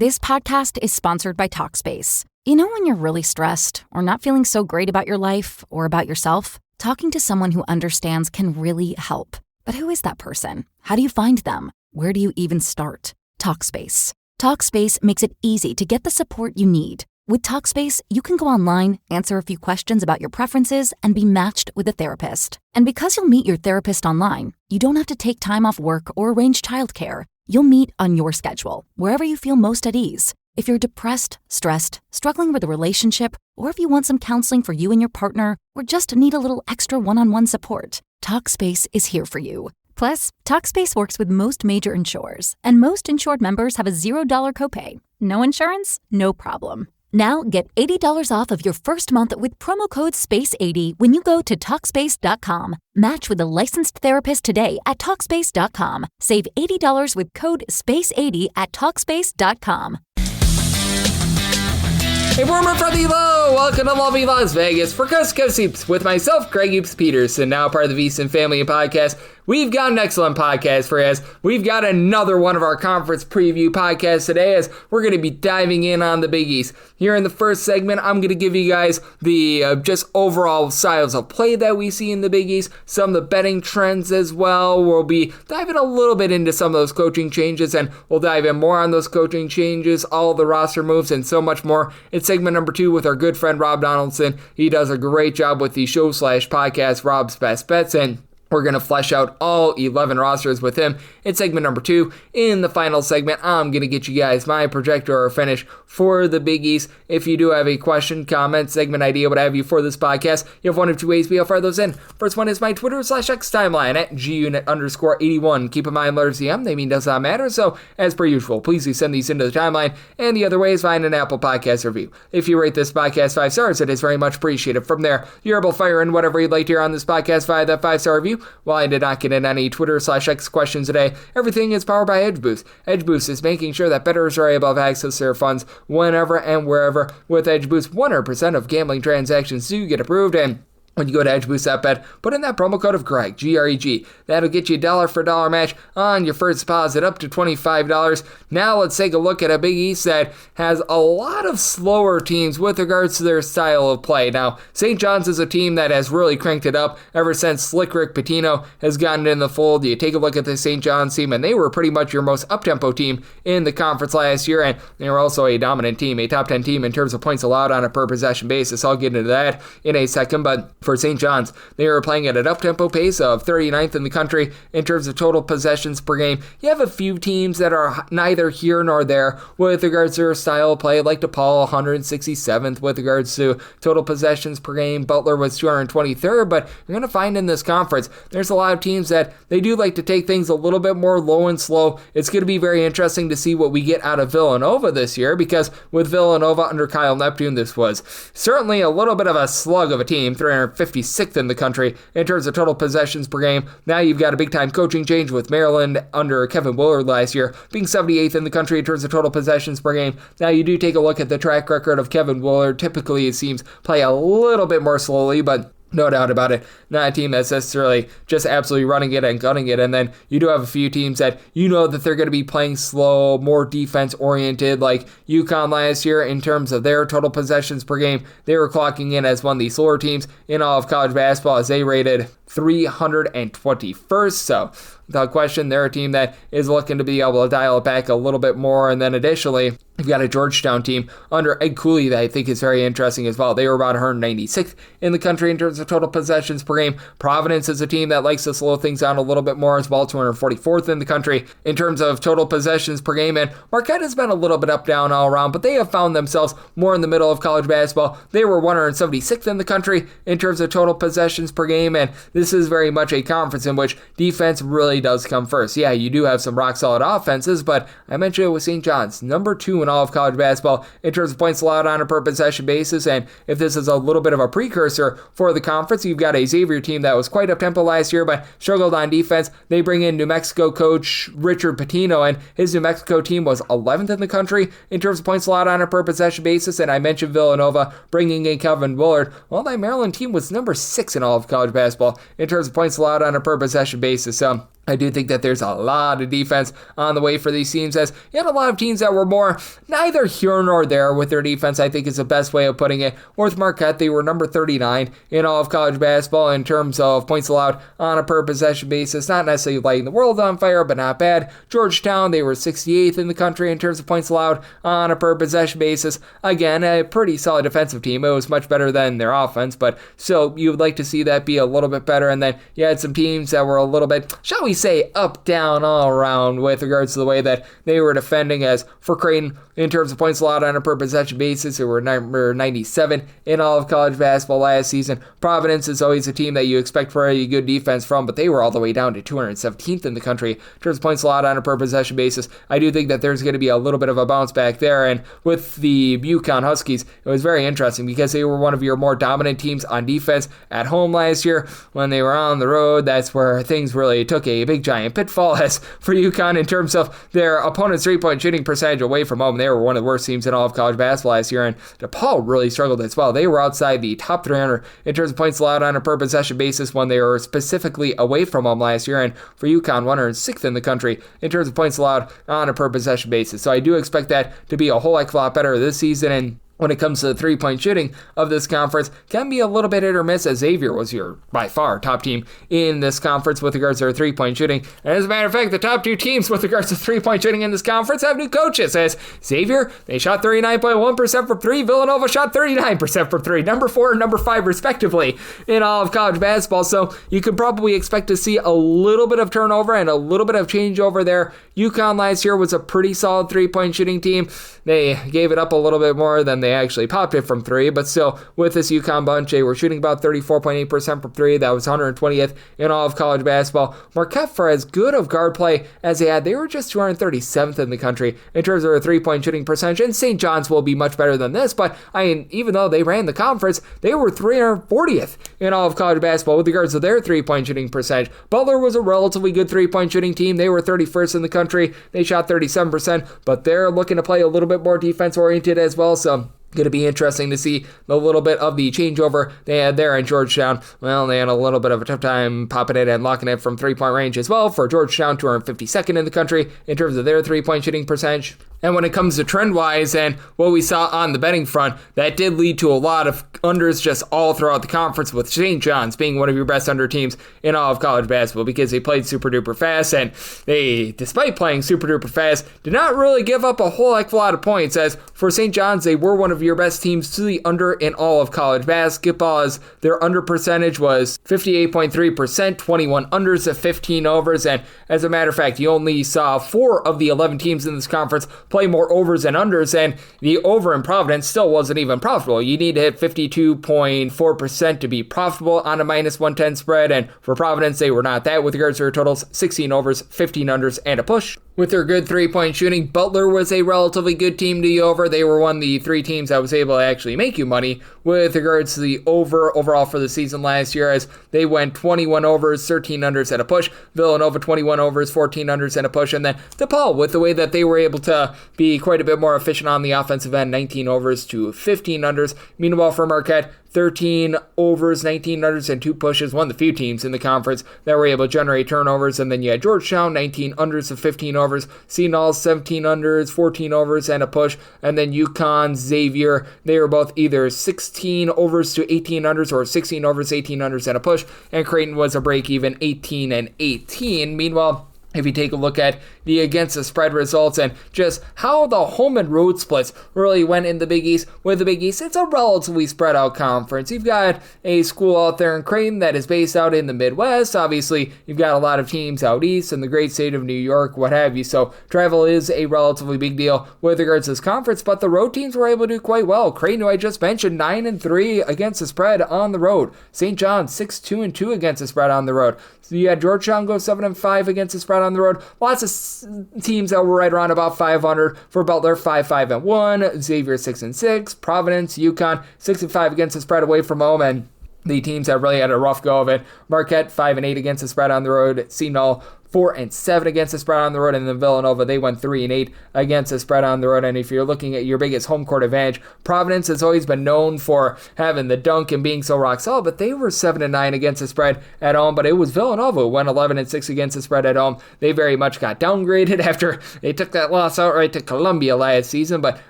This podcast is sponsored by Talkspace. You know when you're really stressed or not feeling so great about your life or about yourself? Talking to someone who understands can really help. But who is that person? How do you find them? Where do you even start? Talkspace. Talkspace makes it easy to get the support you need. With Talkspace, you can go online, answer a few questions about your preferences, and be matched with a therapist. And because you'll meet your therapist online, you don't have to take time off work or arrange childcare. You'll meet on your schedule, wherever you feel most at ease. If you're depressed, stressed, struggling with a relationship, or if you want some counseling for you and your partner, or just need a little extra one-on-one support, Talkspace is here for you. Plus, Talkspace works with most major insurers, and most insured members have a $0 copay. No insurance? No problem. Now get $80 off of your first month with promo code SPACE80 when you go to Talkspace.com. Match with a licensed therapist today at Talkspace.com. Save $80 with code SPACE80 at Talkspace.com. Hey, warmer from the low! Welcome to lovely Las Vegas for Coast to Coast Hoops with myself, Greg Hoops Peterson, now part of the VSiN Family Podcast. We've got an excellent podcast for you, as we've got another one of our conference preview podcasts today, as we're going to be diving in on the Big East. Here in the first segment, I'm going to give you guys the just overall styles of play that we see in the Big East, some of the betting trends as well. We'll be diving a little bit into some of those coaching changes, and we'll dive in more on those coaching changes, all the roster moves, and so much more in segment number 2 with our good friend Rob Donaldson. He does a great job with the show/podcast, Rob's Best Bets, and we're going to flesh out all 11 rosters with him in segment number 2. In the final segment, I'm going to get you guys my projector or finish for the Big East. If you do have a question, comment, segment idea, what have you for this podcast, you have one of two ways we'll fire those in. First one is my Twitter/X timeline at gunit_81. Keep in mind, letters CM, they mean does not matter, so as per usual, please do send these into the timeline. And the other way is find an Apple Podcast review. If you rate this podcast 5 stars, it is very much appreciated. From there, you're able to fire in whatever you'd like to hear on this podcast via that 5-star review. While I did not get in any Twitter/X questions today, everything is powered by EdgeBoost. EdgeBoost is making sure that bettors are able to have access to their funds whenever and wherever. With EdgeBoost, 100% of gambling transactions do get approved, and when you go to EdgeBoost.bet, put in that promo code of Greg, G-R-E-G. That'll get you a dollar for dollar match on your first deposit up to $25. Now let's take a look at a Big East that has a lot of slower teams with regards to their style of play. Now, St. John's is a team that has really cranked it up ever since Slick Rick Pitino has gotten in the fold. You take a look at the St. John's team, and they were pretty much your most up-tempo team in the conference last year, and they were also a dominant team, a top 10 team in terms of points allowed on a per-possession basis. I'll get into that in a second, but for St. John's, they are playing at an up-tempo pace of 39th in the country in terms of total possessions per game. You have a few teams that are neither here nor there with regards to their style of play, like DePaul, 167th with regards to total possessions per game. Butler was 223rd, but you're going to find in this conference, there's a lot of teams that they do like to take things a little bit more low and slow. It's going to be very interesting to see what we get out of Villanova this year, because with Villanova under Kyle Neptune, this was certainly a little bit of a slug of a team, 356th in the country in terms of total possessions per game. Now you've got a big-time coaching change with Maryland under Kevin Willard last year, being 78th in the country in terms of total possessions per game. Now you do take a look at the track record of Kevin Willard. Typically, it seems play a little bit more slowly, but no doubt about it, not a team that's necessarily just absolutely running it and gunning it. And then you do have a few teams that you know that they're going to be playing slow, more defense-oriented, like UConn last year in terms of their total possessions per game. They were clocking in as one of the slower teams in all of college basketball, as they rated 321st. So without question, they're a team that is looking to be able to dial it back a little bit more. And then additionally, you've got a Georgetown team under Ed Cooley that I think is very interesting as well. They were about 196th in the country in terms of total possessions per game. Providence is a team that likes to slow things down a little bit more as well, 244th in the country in terms of total possessions per game. And Marquette has been a little bit up, down all around, but they have found themselves more in the middle of college basketball. They were 176th in the country in terms of total possessions per game, and this is very much a conference in which defense really does come first. Yeah, you do have some rock-solid offenses, but I mentioned it with St. John's, number 2 in all of college basketball in terms of points allowed on a per-possession basis, and if this is a little bit of a precursor for the conference, you've got a Xavier team that was quite up-tempo last year, but struggled on defense. They bring in New Mexico coach Richard Pitino, and his New Mexico team was 11th in the country in terms of points allowed on a per-possession basis, and I mentioned Villanova bringing in Kevin Willard. That Maryland team was number 6 in all of college basketball in terms of points allowed on a per-possession basis. So I do think that there's a lot of defense on the way for these teams, as you had a lot of teams that were more neither here nor there with their defense, I think is the best way of putting it. With Marquette, they were number 39 in all of college basketball in terms of points allowed on a per possession basis. Not necessarily lighting the world on fire, but not bad. Georgetown, they were 68th in the country in terms of points allowed on a per possession basis. Again, a pretty solid defensive team. It was much better than their offense, but still, you would like to see that be a little bit better. And then you had some teams that were a little bit, shall we say, up, down, all around with regards to the way that they were defending. As for Creighton, in terms of points allowed on a per possession basis, they were number 97 in all of college basketball last season. Providence is always a team that you expect very good defense from, but they were all the way down to 217th in the country in terms of points allowed on a per possession basis. I do think that there's going to be a little bit of a bounce back there, and with the UConn Huskies, it was very interesting because they were one of your more dominant teams on defense at home last year. When they were on the road, that's where things really took a big giant pitfall. As for UConn, in terms of their opponent's three-point shooting percentage away from home, they were one of the worst teams in all of college basketball last year, and DePaul really struggled as well. They were outside the top 300 in terms of points allowed on a per possession basis when they were specifically away from home last year, and for UConn, 106th in the country in terms of points allowed on a per possession basis. So I do expect that to be a whole heck of a lot better this season, and when it comes to the three-point shooting of this conference, can be a little bit hit or miss, as Xavier was your, by far, top team in this conference with regards to their three-point shooting. And as a matter of fact, the top two teams with regards to three-point shooting in this conference have new coaches, as Xavier, they shot 39.1% from three, Villanova shot 39% from three, number 4 and number 5 respectively in all of college basketball. So you could probably expect to see a little bit of turnover and a little bit of changeover there. UConn last year was a pretty solid three-point shooting team. They gave it up a little bit more than they actually popped it from three, but still, with this UConn bunch, they were shooting about 34.8% from three. That was 120th in all of college basketball. Marquette, for as good of guard play as they had, they were just 237th in the country in terms of their three-point shooting percentage, and St. John's will be much better than this, but I mean, even though they ran the conference, they were 340th in all of college basketball with regards to their three-point shooting percentage. Butler was a relatively good three-point shooting team. They were 31st in the country. They shot 37%, but they're looking to play a little bit more defense-oriented as well, so going to be interesting to see a little bit of the changeover they had there in Georgetown. Well, they had a little bit of a tough time popping it and locking it from three-point range as well. For Georgetown, 252nd in the country in terms of their three-point shooting percentage. And when it comes to trend-wise and what we saw on the betting front, that did lead to a lot of unders just all throughout the conference, with St. John's being one of your best under teams in all of college basketball because they played super-duper fast, and they, despite playing super-duper fast, did not really give up a whole heck of a lot of points. As for St. John's, they were one of your best teams to the under in all of college basketball, as their under percentage was 58.3%, 21 unders to 15 overs, and as a matter of fact, you only saw 4 of the 11 teams in this conference play more overs than unders, and the over in Providence still wasn't even profitable. You need to hit 52.4% to be profitable on a minus 110 spread, and for Providence, they were not that with regards to their totals: 16 overs, 15 unders, and a push. With their good three-point shooting, Butler was a relatively good team to the over. They were one of the 3 teams that was able to actually make you money with regards to the over overall for the season last year, as they went 21 overs, 13 unders, and a push. Villanova, 21 overs, 14 unders, and a push. And then DePaul, with the way that they were able to be quite a bit more efficient on the offensive end, 19 overs to 15 unders. Meanwhile, for Marquette, 13 overs, 19 unders, and 2 pushes. One of the few teams in the conference that were able to generate turnovers. And then you had Georgetown, 19 unders to 15 overs. Seton 17 unders, 14 overs, and a push. And then UConn, Xavier, they were both either 16 overs to 18 unders or 16 overs, 18 unders, and a push. And Creighton was a break-even 18 and 18. Meanwhile, if you take a look at the against the spread results and just how the home and road splits really went in the Big East. With the Big East, it's a relatively spread out conference. You've got a school out there in Creighton that is based out in the Midwest. Obviously, you've got a lot of teams out east in the great state of New York, what have you. So travel is a relatively big deal with regards to this conference, but the road teams were able to do quite well. Creighton, who I just mentioned, 9-3 against the spread on the road. St. John's, 6-2-2 against the spread on the road. So you had Georgetown go 7-5 against the spread on the road. Lots of teams that were right around about 500. For Butler, 5-5-1. Xavier, 6-6. Providence, UConn, 6-5 against the spread away from home. And the teams that really had a rough go of it: Marquette, 5-8 against the spread on the road. Seton 4-7 against the spread on the road, and then Villanova, they went 3-8 against the spread on the road. And if you're looking at your biggest home court advantage, Providence has always been known for having the dunk and being so rock solid, but they were 7-9 against the spread at home. But it was Villanova who went 11-6 against the spread at home. They very much got downgraded after they took that loss outright to Columbia last season. But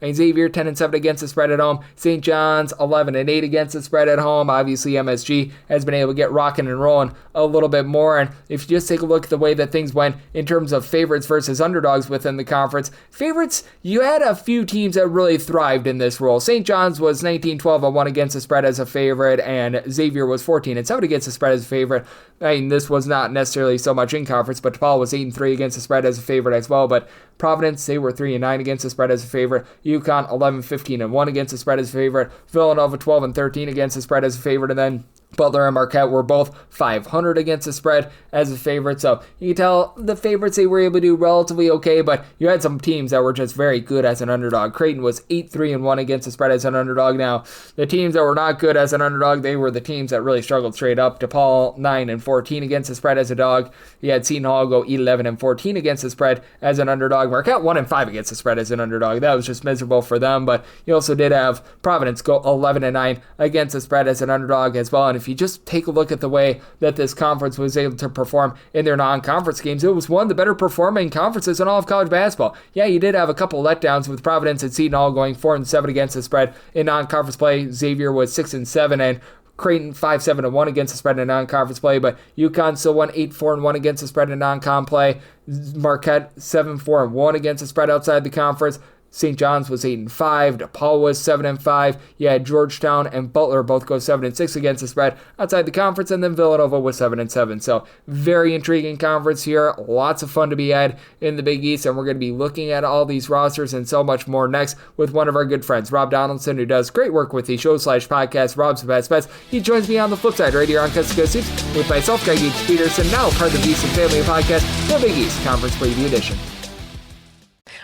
Xavier 10-7 against the spread at home. St. John's 11-8 against the spread at home. Obviously, MSG has been able to get rocking and rolling a little bit more. And if you just take a look at the way that things went in terms of favorites versus underdogs within the conference, favorites, you had a few teams that really thrived in this role. St. John's was 19-12-1 against the spread as a favorite, and Xavier was 14-7 against the spread as a favorite. I mean, this was not necessarily so much in conference, but DePaul was 8-3 against the spread as a favorite as well. But Providence, they were 3-9 against the spread as a favorite. UConn 11-15-1 against the spread as a favorite. Villanova 12-13 against the spread as a favorite, and then Butler and Marquette were both 500 against the spread as a favorite. So you can tell the favorites, they were able to do relatively okay, but you had some teams that were just very good as an underdog. Creighton was 8-3-1 against the spread as an underdog. Now, the teams that were not good as an underdog, they were the teams that really struggled straight up. DePaul 9-14 against the spread as a dog. You had Seton Hall go 11-14 against the spread as an underdog. Marquette 1-5 against the spread as an underdog. That was just miserable for them, but you also did have Providence go 11-9 against the spread as an underdog as well. And if you just take a look at the way that this conference was able to perform in their non-conference games, it was one of the better performing conferences in all of college basketball. Yeah, you did have a couple letdowns with Providence and Seton Hall going 4-7 against the spread in non-conference play. Xavier was 6-7, and Creighton 5-7-1 against the spread in non-conference play, but UConn still won 8-4-1 against the spread in non-con play. Marquette 7-4-1 against the spread outside the conference. St. John's was 8-5. DePaul was 7-5. You had Georgetown and Butler both go 7-6 against the spread outside the conference, and then Villanova was 7-7. So very intriguing conference here. Lots of fun to be had in the Big East, and we're going to be looking at all these rosters and so much more next with one of our good friends, Rob Donaldson, who does great work with the show/podcast Rob's Best Bets. He joins me on the flip side right here on Coast to Coast Hoops with myself, Greg Peterson, now part of the Beast and Family Podcast, the Big East Conference Preview Edition.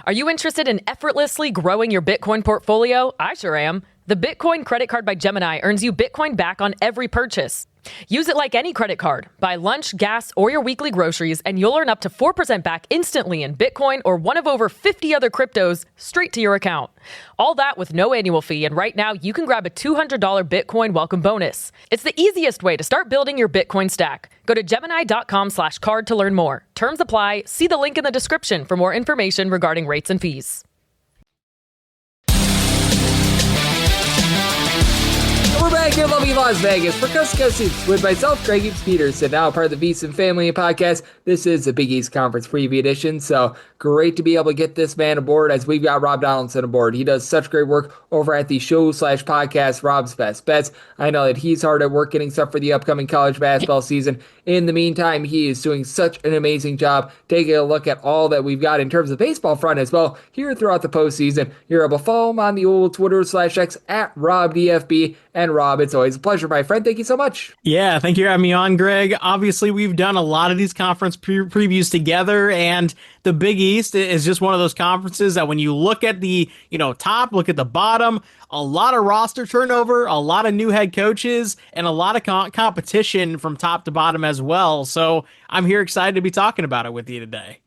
Are you interested in effortlessly growing your Bitcoin portfolio? I sure am. The Bitcoin credit card by Gemini earns you Bitcoin back on every purchase. Use it like any credit card. Buy lunch, gas, or your weekly groceries, and you'll earn up to 4% back instantly in Bitcoin or one of over 50 other cryptos straight to your account. All that with no annual fee, and right now you can grab a $200 Bitcoin welcome bonus. It's the easiest way to start building your Bitcoin stack. Go to Gemini.com/card to learn more. Terms apply. See the link in the description for more information regarding rates and fees. We're back in lovely Las Vegas for Coast to Coast Hoops with myself, Greg Peterson, now part of the Beast and Family Podcast. This is the Big East Conference Preview Edition, so great to be able to get this man aboard as we've got Rob Donaldson aboard. He does such great work over at the show/podcast Rob's Best Bets. I know that he's hard at work getting stuff for the upcoming college basketball season. In the meantime, he is doing such an amazing job taking a look at all that we've got in terms of baseball front as well here throughout the postseason. You're able to follow him on the old Twitter/X at RobDFB. And Rob, it's always a pleasure, my friend. Thank you so much. Yeah, thank you for having me on, Greg. Obviously, we've done a lot of these conference previews together, and the Big East is just one of those conferences that when you look at the top, look at the bottom, a lot of roster turnover, a lot of new head coaches, and a lot of competition from top to bottom as well. So I'm here excited to be talking about it with you today.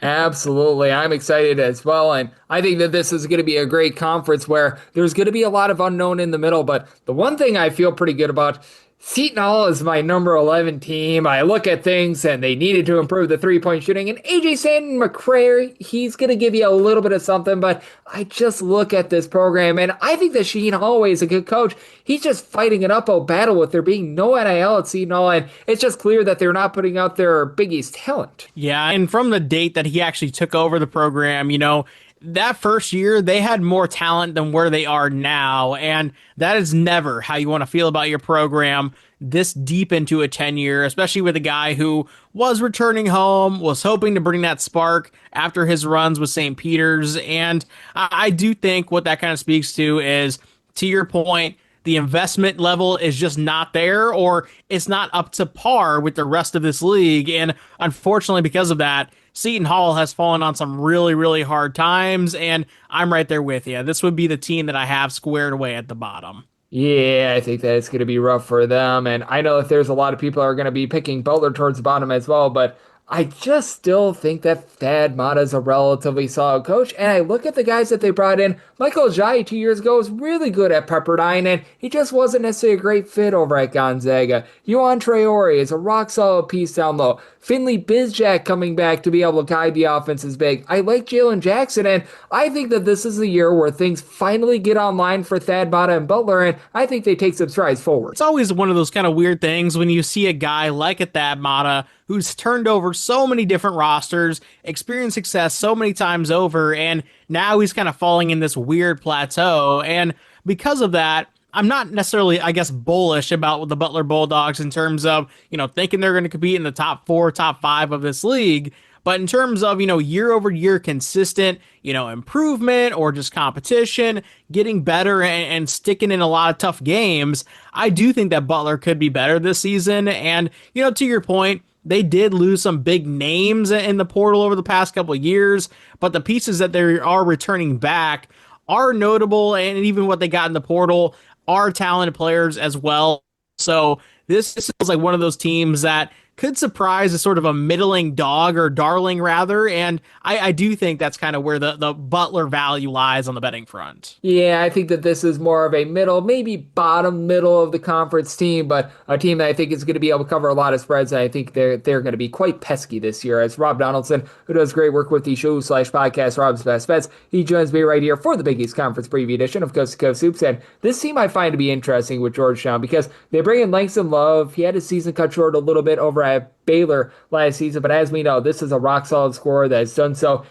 Absolutely. I'm excited as well. And I think that this is going to be a great conference where there's going to be a lot of unknown in the middle. But the one thing I feel pretty good about, Seton Hall is my number 11 team. I look at things and they needed to improve the three-point shooting. And AJ Stanton McCrary, he's going to give you a little bit of something. But I just look at this program and I think that Shaheen Holloway is a good coach. He's just fighting an uphill battle with there being no NIL at Seton Hall. And it's just clear that they're not putting out their Big East talent. Yeah, and from the date that he actually took over the program, that first year, they had more talent than where they are now, and that is never how you want to feel about your program this deep into a tenure, especially with a guy who was returning home, was hoping to bring that spark after his runs with St. Peter's, and I do think what that kind of speaks to is, to your point, the investment level is just not there, or it's not up to par with the rest of this league, and unfortunately because of that, Seton Hall has fallen on some really, really hard times, and I'm right there with you. This would be the team that I have squared away at the bottom. Yeah, I think that it's going to be rough for them, and I know that there's a lot of people who are going to be picking Butler towards the bottom as well, but I just still think that Thad Matta is a relatively solid coach. And I look at the guys that they brought in. Michael Jai 2 years ago was really good at Pepperdine, and he just wasn't necessarily a great fit over at Gonzaga. Yohan Traore is a rock solid piece down low. Finley Bizjack coming back to be able to guide the offense is big. I like Jalen Jackson, and I think that this is a year where things finally get online for Thad Matta and Butler, and I think they take some strides forward. It's always one of those kind of weird things when you see a guy like a Thad Matta who's turned over so many different rosters, experienced success so many times over, and now he's kind of falling in this weird plateau. And because of that, I'm not necessarily, I guess, bullish about the Butler Bulldogs in terms of, thinking they're going to compete in the top 4, top 5 of this league. But in terms of, year over year consistent, improvement or just competition, getting better and sticking in a lot of tough games, I do think that Butler could be better this season. And, to your point, they did lose some big names in the portal over the past couple of years, but the pieces that they are returning back are notable, and even what they got in the portal are talented players as well. So this is like one of those teams that could surprise as sort of a middling dog or darling rather. And I do think that's kind of where the Butler value lies on the betting front. Yeah, I think that this is more of a middle, maybe bottom middle of the conference team, but a team that I think is going to be able to cover a lot of spreads. And I think they're going to be quite pesky this year. As Rob Donaldson, who does great work with the show/podcast Rob's Best Bets, he joins me right here for the Big East Conference preview edition of Coast to Coast Hoops. And this team I find to be interesting with Georgetown because they bring in Langston Love. He had his season cut short a little bit over at Baylor last season, but as we know, this is a rock-solid scorer that has done so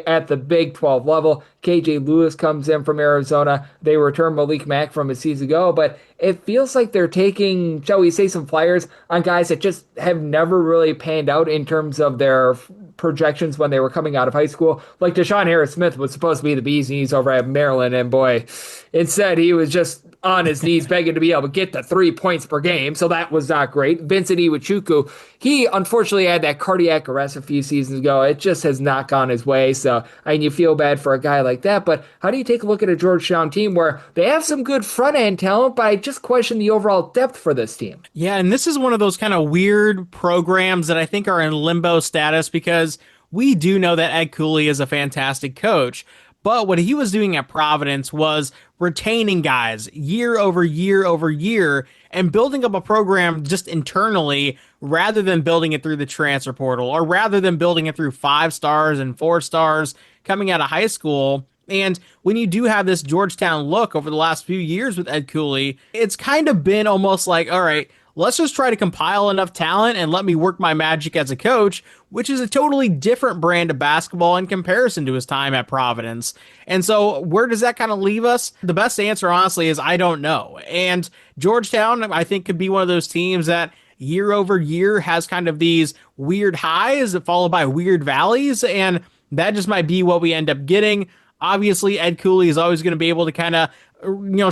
at the Big 12 level. KJ Lewis comes in from Arizona. They return Malik Mack from a season ago, but it feels like they're taking, shall we say, some flyers on guys that just have never really panned out in terms of their projections when they were coming out of high school. Like Deshaun Harris-Smith was supposed to be the bee's knees over at Maryland, and boy, instead he was just on his knees begging to be able to get to 3 points per game, so that was not great. Vincent Iwuchukwu, he unfortunately had that cardiac arrest a few seasons ago. It just has not gone his way, so you feel bad for a guy like that, but how do you take a look at a Georgetown team where they have some good front-end talent, but I just question the overall depth for this team? Yeah, and this is one of those kind of weird programs that I think are in limbo status because we do know that Ed Cooley is a fantastic coach, but what he was doing at Providence was retaining guys year over year over year and building up a program just internally rather than building it through the transfer portal or rather than building it through 5 stars and 4 stars coming out of high school. And when you do have this Georgetown look over the last few years with Ed Cooley, it's kind of been almost like, all right, let's just try to compile enough talent and let me work my magic as a coach, which is a totally different brand of basketball in comparison to his time at Providence. And so where does that kind of leave us? The best answer, honestly, is I don't know. And Georgetown, I think, could be one of those teams that year over year has kind of these weird highs followed by weird valleys. And that just might be what we end up getting. Obviously, Ed Cooley is always going to be able to kind of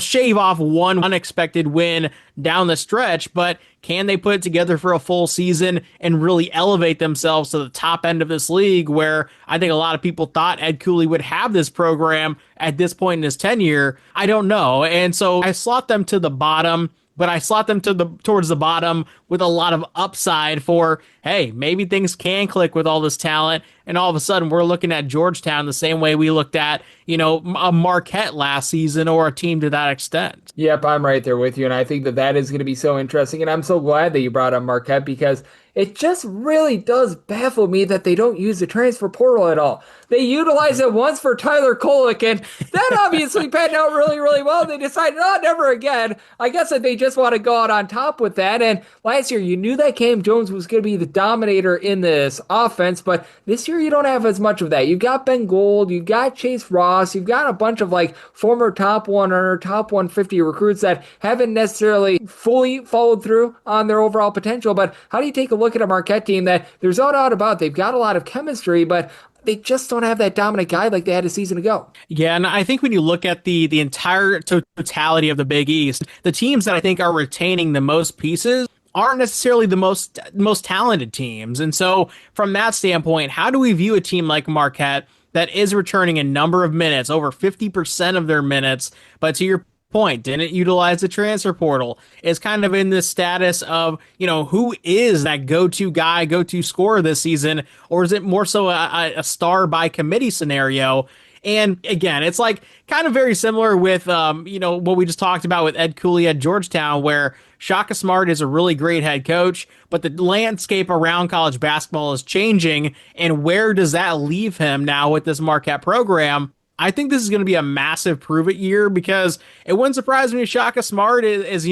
shave off one unexpected win down the stretch, but can they put it together for a full season and really elevate themselves to the top end of this league where I think a lot of people thought Ed Cooley would have this program at this point in his tenure? I don't know. And so I slot them to the bottom, but I slot them towards the bottom with a lot of upside for, hey, maybe things can click with all this talent, and all of a sudden we're looking at Georgetown the same way we looked at, a Marquette last season or a team to that extent. Yep, I'm right there with you, and I think that is going to be so interesting, and I'm so glad that you brought up Marquette because it just really does baffle me that they don't use the transfer portal at all. They utilized it once for Tyler Kolek, and that obviously panned out really, really well. They decided, never again. I guess that they just want to go out on top with that. And last year, you knew that Cam Jones was going to be the dominator in this offense, but this year you don't have as much of that. You've got Ben Gold, you've got Chase Ross, you've got a bunch of former top 100, top 150 recruits that haven't necessarily fully followed through on their overall potential. But how do you take a look at a Marquette team that there's no doubt about they've got a lot of chemistry, but they just don't have that dominant guy like they had a season ago? Yeah, and I think when you look at the entire totality of the Big East, the teams that I think are retaining the most pieces aren't necessarily the most talented teams. And so from that standpoint, how do we view a team like Marquette that is returning a number of minutes, over 50% of their minutes, but to your point, didn't utilize the transfer portal, is kind of in this status of, who is that go-to guy, go-to scorer this season, or is it more so a star by committee scenario? And again, it's like kind of very similar with, what we just talked about with Ed Cooley at Georgetown, where Shaka Smart is a really great head coach, but the landscape around college basketball is changing. And where does that leave him now with this Marquette program? I think this is going to be a massive prove it year, because it wouldn't surprise me if Shaka Smart is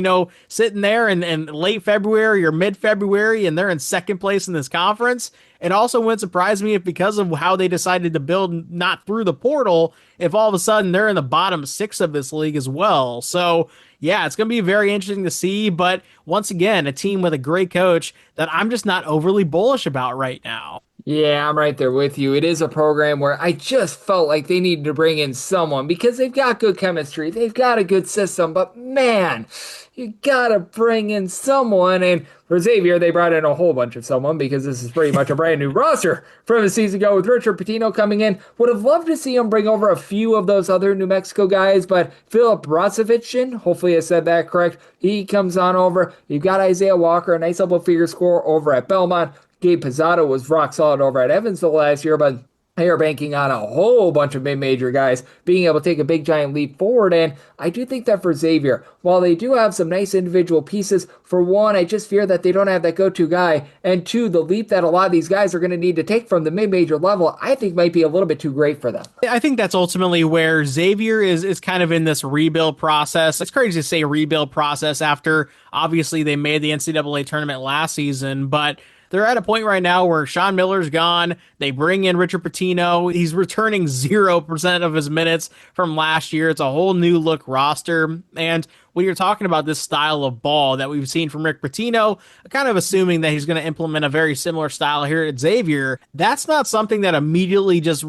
sitting there in late February or mid-February and they're in second place in this conference. It also wouldn't surprise me if, because of how they decided to build not through the portal, if all of a sudden they're in the bottom 6 of this league as well. So yeah, it's going to be very interesting to see. But once again, a team with a great coach that I'm just not overly bullish about right now. Yeah, I'm right there with you. It is a program where I just felt like they needed to bring in someone, because they've got good chemistry. They've got a good system, but man, you gotta bring in someone. And for Xavier, they brought in a whole bunch of someone, because this is pretty much a brand new roster from a season ago with Richard Pitino coming in. Would have loved to see him bring over a few of those other New Mexico guys, but Philip Rosevichin, hopefully I said that correct, he comes on over. You've got Isaiah Walker, a nice double-figure score over at Belmont. Gabe Pizzotto was rock solid over at Evansville last year, but they are banking on a whole bunch of mid-major guys being able to take a big giant leap forward. And I do think that for Xavier, while they do have some nice individual pieces, for one, I just fear that they don't have that go-to guy. And two, the leap that a lot of these guys are going to need to take from the mid-major level, I think might be a little bit too great for them. I think that's ultimately where Xavier is kind of in this rebuild process. It's crazy to say rebuild process after obviously they made the NCAA tournament last season, but they're at a point right now where Sean Miller's gone. They bring in Richard Pitino. He's returning 0% of his minutes from last year. It's a whole new look roster. And when you're talking about this style of ball that we've seen from Rick Pitino, kind of assuming that he's going to implement a very similar style here at Xavier, that's not something that immediately just,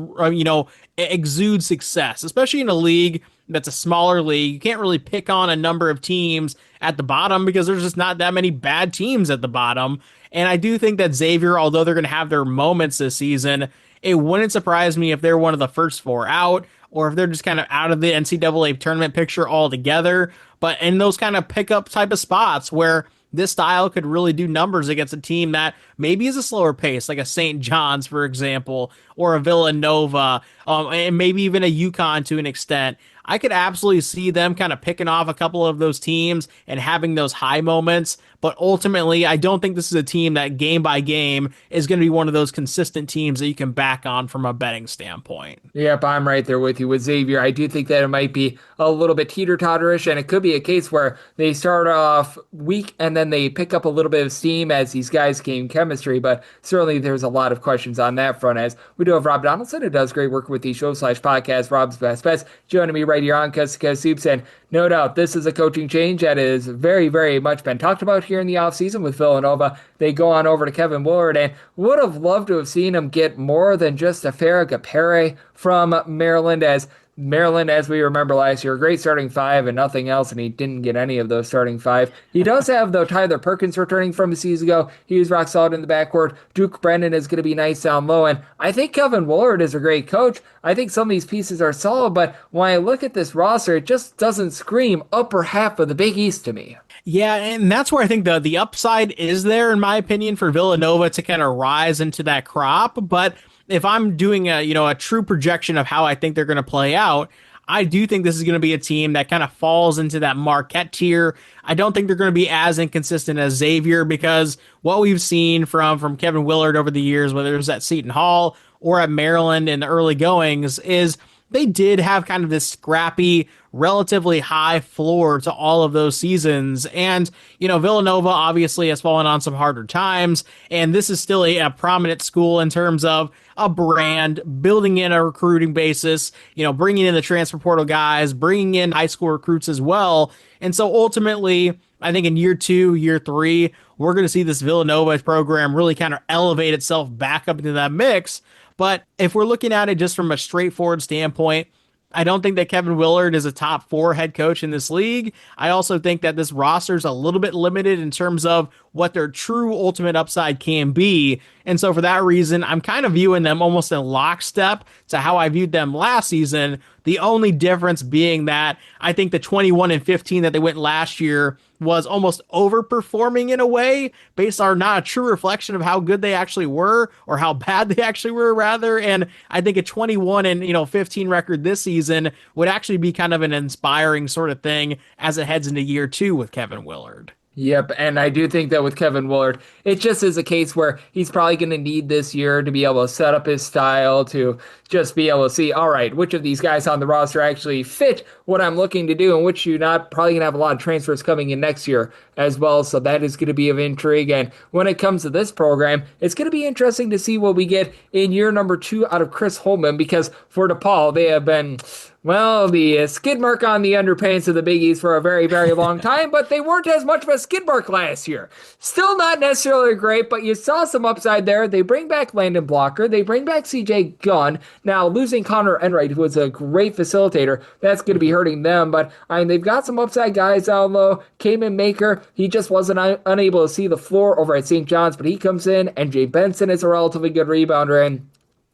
exudes success, especially in a league that's a smaller league. You can't really pick on a number of teams at the bottom because there's just not that many bad teams at the bottom. And I do think that Xavier, although they're going to have their moments this season, it wouldn't surprise me if they're one of the first 4 out, or if they're just kind of out of the NCAA tournament picture altogether. But in those kind of pickup type of spots where this style could really do numbers against a team that maybe is a slower pace, like a St. John's, for example, or a Villanova, and maybe even a UConn to an extent. I could absolutely see them kind of picking off a couple of those teams and having those high moments. But ultimately, I don't think this is a team that game by game is going to be one of those consistent teams that you can back on from a betting standpoint. Yep, I'm right there with you with Xavier. I do think that it might be a little bit teeter-totterish, and it could be a case where they start off weak and then they pick up a little bit of steam as these guys gain chemistry. But certainly there's a lot of questions on that front, as we do have Rob Donaldson, who does great work with the show/podcast, Rob's Best Bets, joining me right here on Coast to Coast Hoops. And no doubt this is a coaching change that is very, very much been talked about here in the offseason with Villanova. They go on over to Kevin Willard, and would have loved to have seen him get more than just a Farrah Gapere from Maryland, as Maryland, as we remember last year, a great starting 5 and nothing else, and he didn't get any of those starting 5. He does have, though, Tyler Perkins returning from a season ago. He was rock solid in the backcourt. Duke Brennan is going to be nice down low, and I think Kevin Willard is a great coach. I think some of these pieces are solid, but when I look at this roster, it just doesn't scream upper half of the Big East to me. Yeah, and that's where I think the upside is there, in my opinion, for Villanova to kind of rise into that crop. But if I'm doing a true projection of how I think they're going to play out, I do think this is going to be a team that kind of falls into that Marquette tier. I don't think they're going to be as inconsistent as Xavier, because what we've seen from Kevin Willard over the years, whether it was at Seton Hall or at Maryland in the early goings, is they did have kind of this scrappy, relatively high floor to all of those seasons. And, Villanova obviously has fallen on some harder times, and this is still a prominent school in terms of a brand, building in a recruiting basis, bringing in the transfer portal guys, bringing in high school recruits as well. And so ultimately, I think in year 2, year 3, we're going to see this Villanova program really kind of elevate itself back up into that mix. But if we're looking at it just from a straightforward standpoint, I don't think that Kevin Willard is a top 4 head coach in this league. I also think that this roster is a little bit limited in terms of what their true ultimate upside can be. And so for that reason, I'm kind of viewing them almost in lockstep to how I viewed them last season. The only difference being that I think the 21-15 that they went last year was almost overperforming in a way based on not a true reflection of how good they actually were or how bad they actually were rather. And I think a 21-15 record this season would actually be kind of an inspiring sort of thing as it heads into year 2 with Kevin Willard. Yep, and I do think that with Kevin Willard, it just is a case where he's probably going to need this year to be able to set up his style, to just be able to see, all right, which of these guys on the roster actually fit what I'm looking to do, and which you're not. Probably going to have a lot of transfers coming in next year as well, so that is going to be of intrigue. And when it comes to this program, it's going to be interesting to see what we get in year number 2 out of Chris Holtmann, because for DePaul, they have been, well, the skid mark on the underpants of the Big East for a very, very long time, but they weren't as much of a skid mark last year. Still not necessarily great, but you saw some upside there. They bring back Landon Blocker. They bring back CJ Gunn. Now, losing Connor Enright, who was a great facilitator, that's going to be hurting them, but they've got some upside guys down low. Kamen Maker, he just wasn't unable to see the floor over at St. John's, but he comes in, and Jay Benson is a relatively good rebounder, and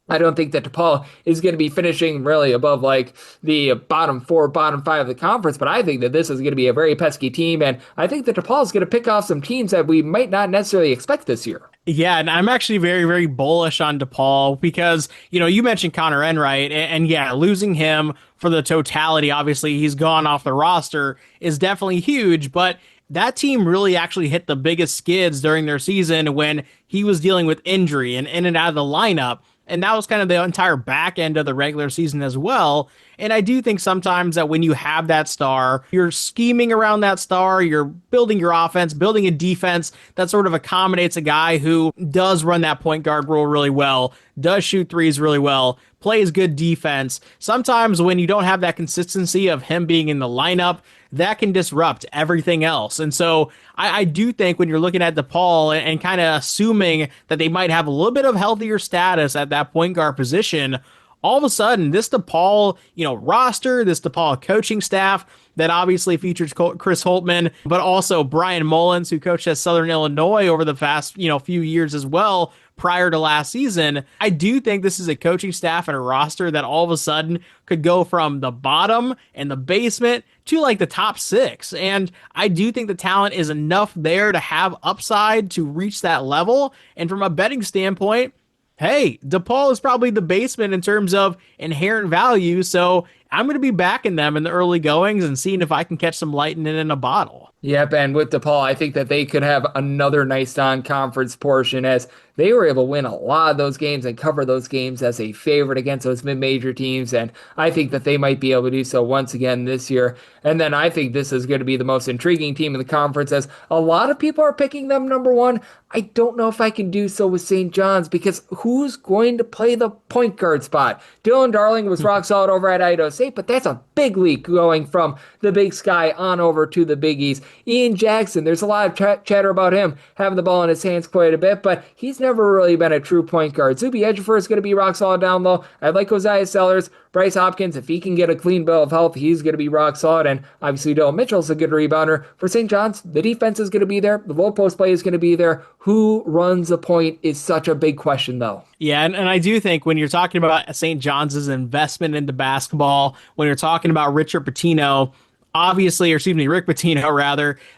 I don't think that DePaul is going to be finishing really above like the bottom 4, bottom 5 of the conference, but I think that this is going to be a very pesky team, and I think that DePaul is going to pick off some teams that we might not necessarily expect this year. Yeah, and I'm actually very, very bullish on DePaul because, you mentioned Connor Enright, and yeah, losing him for the totality, obviously he's gone off the roster, is definitely huge, but that team really actually hit the biggest skids during their season when he was dealing with injury and in and out of the lineup. And that was kind of the entire back end of the regular season as well. And I do think sometimes that when you have that star, you're scheming around that star, you're building your offense, building a defense that sort of accommodates a guy who does run that point guard role really well, does shoot threes really well, plays good defense. Sometimes when you don't have that consistency of him being in the lineup, that can disrupt everything else. And so I do think when you're looking at DePaul and kind of assuming that they might have a little bit of healthier status at that point guard position, all of a sudden this DePaul, roster, this DePaul coaching staff that obviously features Chris Holtmann, but also Brian Mullins, who coached at Southern Illinois over the past, few years as well, prior to last season. I do think this is a coaching staff and a roster that all of a sudden could go from the bottom and the basement to like the top 6. And I do think the talent is enough there to have upside to reach that level. And from a betting standpoint, hey, DePaul is probably the basement in terms of inherent value. So I'm going to be backing them in the early goings and seeing if I can catch some lightning in a bottle. Yep, and with DePaul, I think that they could have another nice non-conference portion, as they were able to win a lot of those games and cover those games as a favorite against those mid-major teams, and I think that they might be able to do so once again this year. And then I think this is going to be the most intriguing team in the conference, as a lot of people are picking them number 1. I don't know if I can do so with St. John's, because who's going to play the point guard spot? Dylan Darling was rock solid over at Idaho State, but that's a big leap going from the Big Sky on over to the Big East. Ian Jackson, there's a lot of chatter about him having the ball in his hands quite a bit, but he's never really been a true point guard. Zuby Ejiofor is going to be rock solid down low. I like Hosea Sellers. Bryce Hopkins, if he can get a clean bill of health, he's going to be rock solid. And obviously, Dylan Mitchell's a good rebounder. For St. John's, the defense is going to be there. The low post play is going to be there. Who runs the point is such a big question, though. Yeah, and I do think when you're talking about St. John's investment into basketball, when you're talking about Rick Pitino,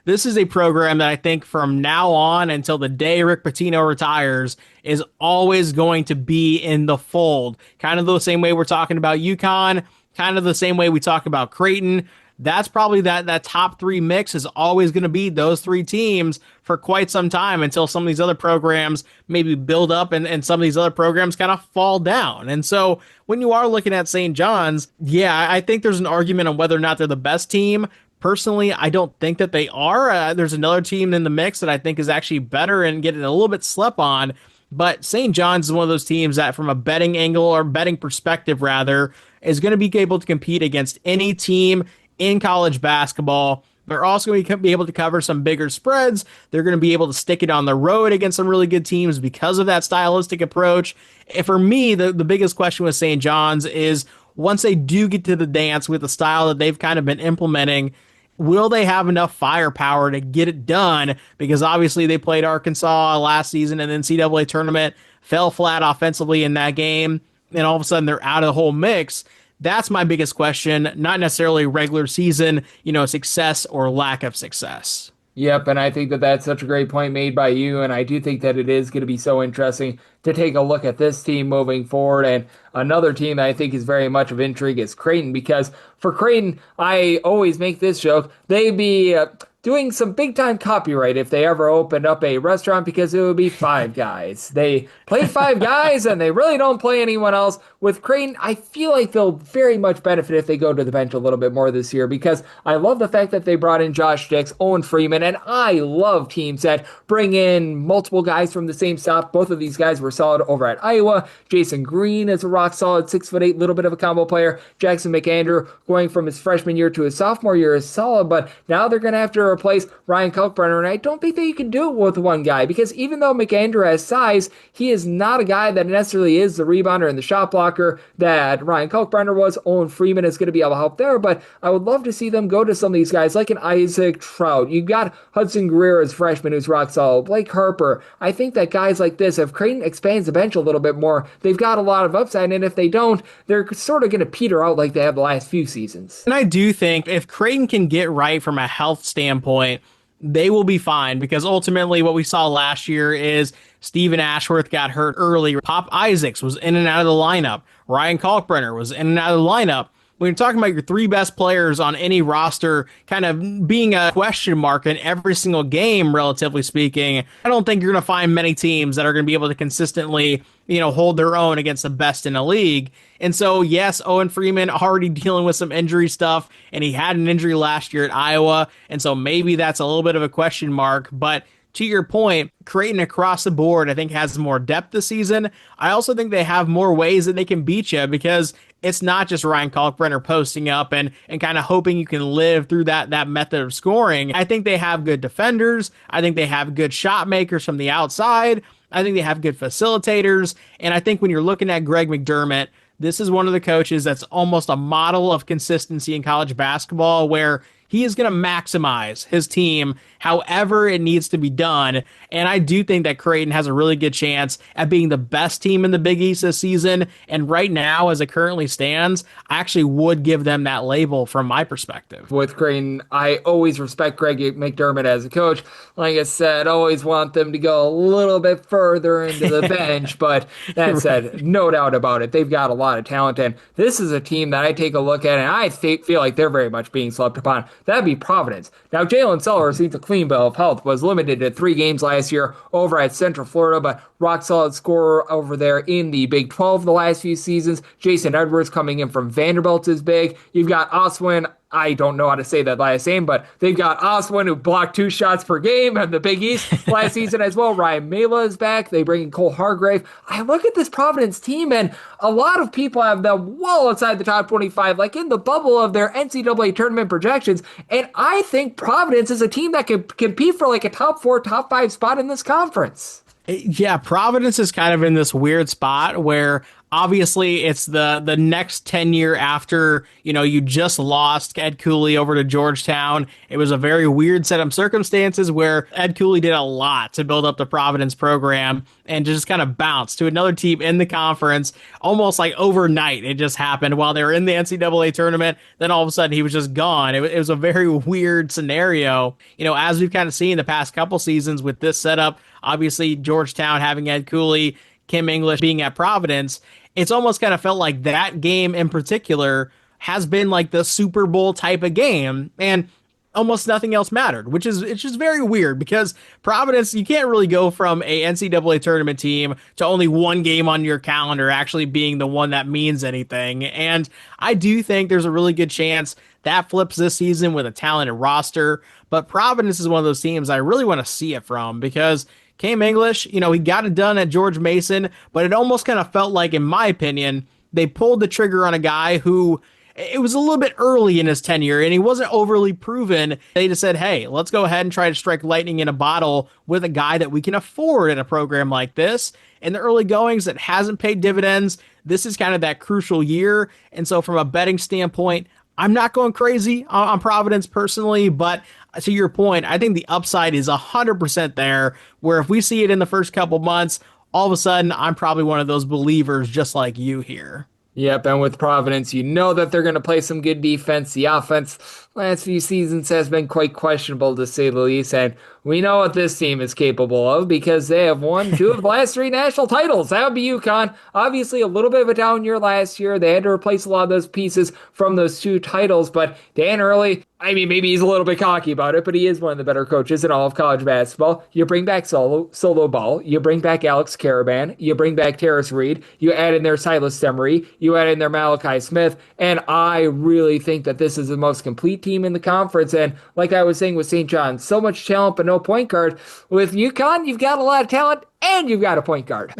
this is a program that I think from now on until the day Rick Pitino retires is always going to be in the fold. Kind of the same way we're talking about UConn, kind of the same way we talk about Creighton. That's probably that top 3 mix is always going to be those 3 teams for quite some time until some of these other programs maybe build up and some of these other programs kind of fall down. And so when you are looking at St. John's, yeah, I think there's an argument on whether or not they're the best team. Personally, I don't think that they are. There's another team in the mix that I think is actually better and getting a little bit slept on. But St. John's is one of those teams that from a betting angle or betting perspective, rather, is going to be able to compete against any team in college basketball. They're also going to be able to cover some bigger spreads. They're going to be able to stick it on the road against some really good teams because of that stylistic approach. And for me, the biggest question with St. John's is, once they do get to the dance with the style that they've kind of been implementing, will they have enough firepower to get it done? Because obviously they played Arkansas last season in the NCAA tournament, fell flat offensively in that game, and all of a sudden they're out of the whole mix. That's my biggest question, not necessarily regular season, success or lack of success. Yep, and I think that that's such a great point made by you, and I do think that it is going to be so interesting to take a look at this team moving forward. And another team that I think is very much of intrigue is Creighton, because for Creighton, I always make this joke, they'd be doing some big-time copyright if they ever opened up a restaurant, because it would be Five Guys. They play Five Guys, and they really don't play anyone else. With Creighton, I feel like they'll very much benefit if they go to the bench a little bit more this year, because I love the fact that they brought in Josh Dix, Owen Freeman, and I love teams that bring in multiple guys from the same stop. Both of these guys were solid over at Iowa. Jason Green is a rock-solid 6'8", little bit of a combo player. Jackson McAndrew, going from his freshman year to his sophomore year, is solid, but now they're going to have to replace Ryan Kalkbrenner, and I don't think that you can do it with one guy, because even though McAndrew has size, he is not a guy that necessarily is the rebounder and the shot blocker that Ryan Kalkbrenner was. Owen Freeman is going to be able to help there, but I would love to see them go to some of these guys like an Isaac Trout. You've got Hudson Greer as freshman who's rock solid, Blake Harper. I think that guys like this, if Creighton expands the bench a little bit more, they've got a lot of upside, and if they don't, they're sort of going to peter out like they have the last few seasons. And I do think if Creighton can get right from a health standpoint, they will be fine, because ultimately what we saw last year is Stephen Ashworth got hurt early. Pop Isaacs was in and out of the lineup. Ryan Kalkbrenner was in and out of the lineup. When you're talking about your three best players on any roster kind of being a question mark in every single game, relatively speaking, I don't think you're going to find many teams that are going to be able to consistently, hold their own against the best in the league. And so, yes, Owen Freeman already dealing with some injury stuff, and he had an injury last year at Iowa. And so maybe that's a little bit of a question mark. But to your point, Creighton across the board, I think, has more depth this season. I also think they have more ways that they can beat you, because it's not just Ryan Kalkbrenner posting up and kind of hoping you can live through that method of scoring. I think they have good defenders. I think they have good shot makers from the outside. I think they have good facilitators. And I think when you're looking at Greg McDermott, this is one of the coaches that's almost a model of consistency in college basketball, where he is going to maximize his team however it needs to be done. And I do think that Creighton has a really good chance at being the best team in the Big East this season. And right now, as it currently stands, I actually would give them that label from my perspective. With Creighton, I always respect Greg McDermott as a coach. Like I said, always want them to go a little bit further into the bench. But that said, no doubt about it, they've got a lot of talent. And this is a team that I take a look at, and I feel like they're very much being slept upon. That'd be Providence. Now, Jalen Sellers needs a clean bill of health, was limited to 3 games last year over at Central Florida, but rock solid scorer over there in the Big 12 the last few seasons. Jason Edwards coming in from Vanderbilt is big. You've got Oswin. I don't know how to say that last name, but they've got Oswin, who blocked 2 shots per game in the Big East last season as well. Ryan Mela is back. They bring in Cole Hargrave. I look at this Providence team, and a lot of people have them well outside the top 25, like in the bubble of their NCAA tournament projections. And I think Providence is a team that can compete for like a top 4, top 5 spot in this conference. Yeah, Providence is kind of in this weird spot where obviously it's the next 10 year after, you just lost Ed Cooley over to Georgetown. It was a very weird set of circumstances where Ed Cooley did a lot to build up the Providence program and just kind of bounced to another team in the conference almost like overnight. It just happened while they were in the NCAA tournament. Then all of a sudden he was just gone. It was a very weird scenario, as we've kind of seen the past couple seasons with this setup. Obviously, Georgetown having Ed Cooley, Kim English being at Providence, it's almost kind of felt like that game in particular has been like the Super Bowl type of game, and almost nothing else mattered, it's just very weird, because Providence, you can't really go from a NCAA tournament team to only one game on your calendar actually being the one that means anything. And I do think there's a really good chance that flips this season with a talented roster, but Providence is one of those teams I really want to see it from, because Cam English, he got it done at George Mason, but it almost kind of felt like, in my opinion, they pulled the trigger on a guy who, it was a little bit early in his tenure and he wasn't overly proven. They just said, hey, let's go ahead and try to strike lightning in a bottle with a guy that we can afford in a program like this. In the early goings, it hasn't paid dividends. this is kind of that crucial year. And so from a betting standpoint, I'm not going crazy on Providence personally, but to your point, I think the upside is 100% there, where if we see it in the first couple months, all of a sudden, I'm probably one of those believers just like you here. Yep, and with Providence, you know that they're going to play some good defense. The offense last few seasons has been quite questionable, to say the least, and we know what this team is capable of because they have won 2 of the last 3 national titles. That would be UConn. Obviously, a little bit of a down year last year. They had to replace a lot of those pieces from those 2 titles, but Dan Early, I mean, maybe he's a little bit cocky about it, but he is one of the better coaches in all of college basketball. You bring back solo ball. You bring back Alex Caravan. You bring back Terrace Reed. You add in there Silas Demery. You add in there Malachi Smith. And I really think that this is the most complete team in the conference. And like I was saying with St. John's, so much talent, but no point guard. With UConn, you've got a lot of talent and you've got a point guard.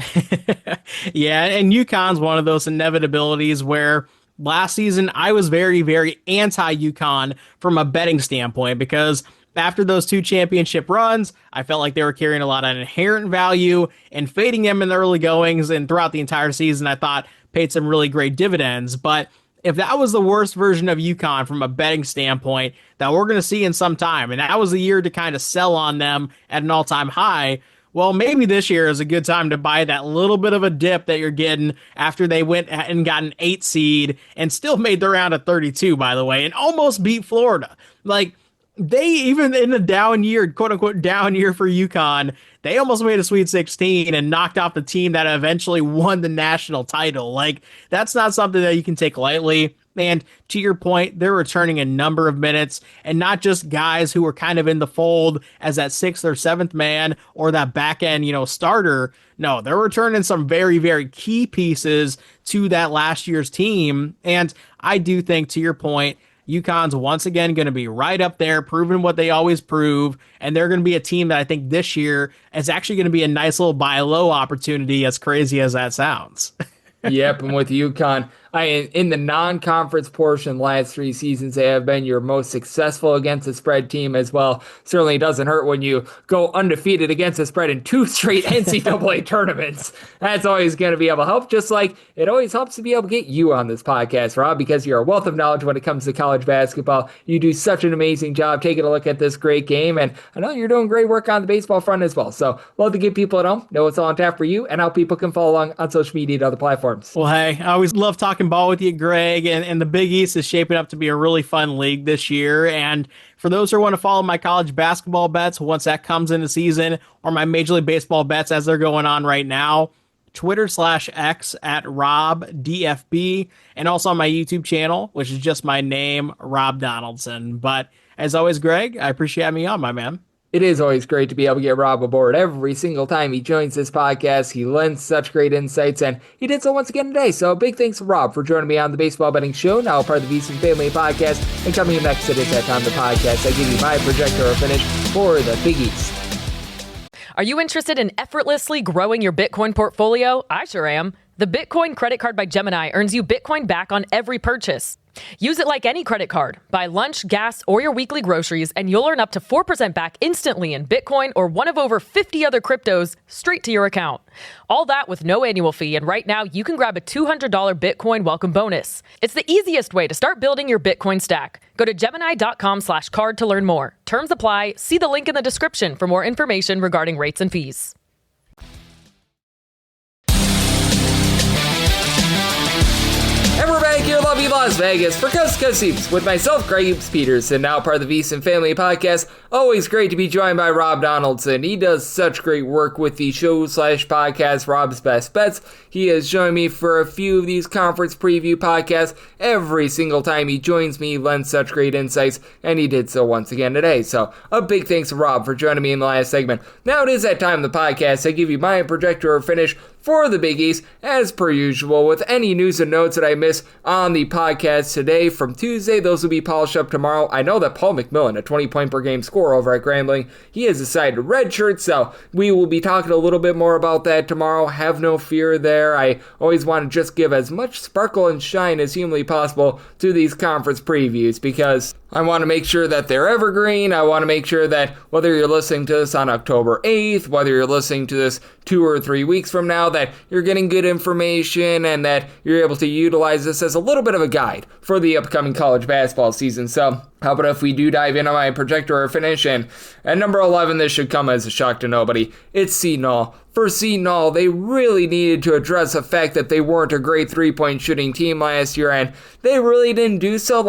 Yeah, and UConn's one of those inevitabilities where last season, I was very, very anti-UConn from a betting standpoint because after those 2 championship runs, I felt like they were carrying a lot of inherent value and fading them in the early goings and throughout the entire season, I thought paid some really great dividends. But if that was the worst version of UConn from a betting standpoint that we're going to see in some time, and that was the year to kind of sell on them at an all-time high, well, maybe this year is a good time to buy that little bit of a dip that you're getting after they went and got an 8 seed and still made the round of 32, by the way, and almost beat Florida. Like, they, even in the down year, quote unquote down year for UConn, they almost made a Sweet 16 and knocked off the team that eventually won the national title. Like, that's not something that you can take lightly. And to your point, they're returning a number of minutes and not just guys who were kind of in the fold as that 6th or 7th man or that back end, starter. No, they're returning some very, very key pieces to that last year's team. And I do think, to your point, UConn's once again going to be right up there, proving what they always prove. And they're going to be a team that I think this year is actually going to be a nice little buy low opportunity, as crazy as that sounds. Yep, and with UConn, in the non-conference portion, last 3 seasons, they have been your most successful against the spread team as well. Certainly doesn't hurt when you go undefeated against the spread in 2 straight NCAA tournaments. That's always going to be able to help, just like it always helps to be able to get you on this podcast, Rob, because you're a wealth of knowledge when it comes to college basketball. You do such an amazing job taking a look at this great game, and I know you're doing great work on the baseball front as well. So love to get people at home know what's all on tap for you and how people can follow along on social media and other platforms. Well, hey, I always love talking ball with you, Greg, and the Big East is shaping up to be a really fun league this year. And for those who want to follow my college basketball bets once that comes into season, or my Major League Baseball bets as they're going on right now, Twitter/X at RobDFB, and also on my YouTube channel, which is just my name, Rob Donaldson. But as always, Greg, I appreciate having me on, my man. It is always great to be able to get Rob aboard every single time he joins this podcast. He lends such great insights, and he did so once again today. So big thanks to Rob for joining me on the Baseball Betting Show, now part of the VSiN Family Podcast. And coming up next, it is that time of the podcast. I give you my projector or finish for the Big East. Are you interested in effortlessly growing your Bitcoin portfolio? I sure am. The Bitcoin credit card by Gemini earns you Bitcoin back on every purchase. Use it like any credit card. Buy lunch, gas, or your weekly groceries, and you'll earn up to 4% back instantly in Bitcoin or one of over 50 other cryptos straight to your account. All that with no annual fee, and right now you can grab a $200 Bitcoin welcome bonus. It's the easiest way to start building your Bitcoin stack. Go to Gemini.com/card to learn more. Terms apply. See the link in the description for more information regarding rates and fees. And we're back here in lovely Las Vegas for Coast to Coast Hoops with myself, Greg Peterson, now part of the VSiN Family Podcast. Always great to be joined by Rob Donaldson. He does such great work with the show/podcast, Rob's Best Bets. He has joined me for a few of these conference preview podcasts. Every single time he joins me, he lends such great insights, and he did so once again today. So a big thanks to Rob for joining me in the last segment. Now it is that time of the podcast. I give you my projector or finish for the Big East, as per usual, with any news and notes that I miss on the podcast today from Tuesday. Those will be polished up tomorrow. I know that Paul McMillan, a 20-point-per-game scorer over at Grambling, he has decided to redshirt, so we will be talking a little bit more about that tomorrow. Have no fear there. I always want to just give as much sparkle and shine as humanly possible to these conference previews, because I want to make sure that they're evergreen. I want to make sure that whether you're listening to this on October 8th, whether you're listening to this 2 or 3 weeks from now, that you're getting good information and that you're able to utilize this as a little bit of a guide for the upcoming college basketball season. So how about if we do dive into my projector or finish? And at number 11, this should come as a shock to nobody. It's Seton Hall. For Seton Hall, they really needed to address the fact that they weren't a great three-point shooting team last year, and they really didn't do so.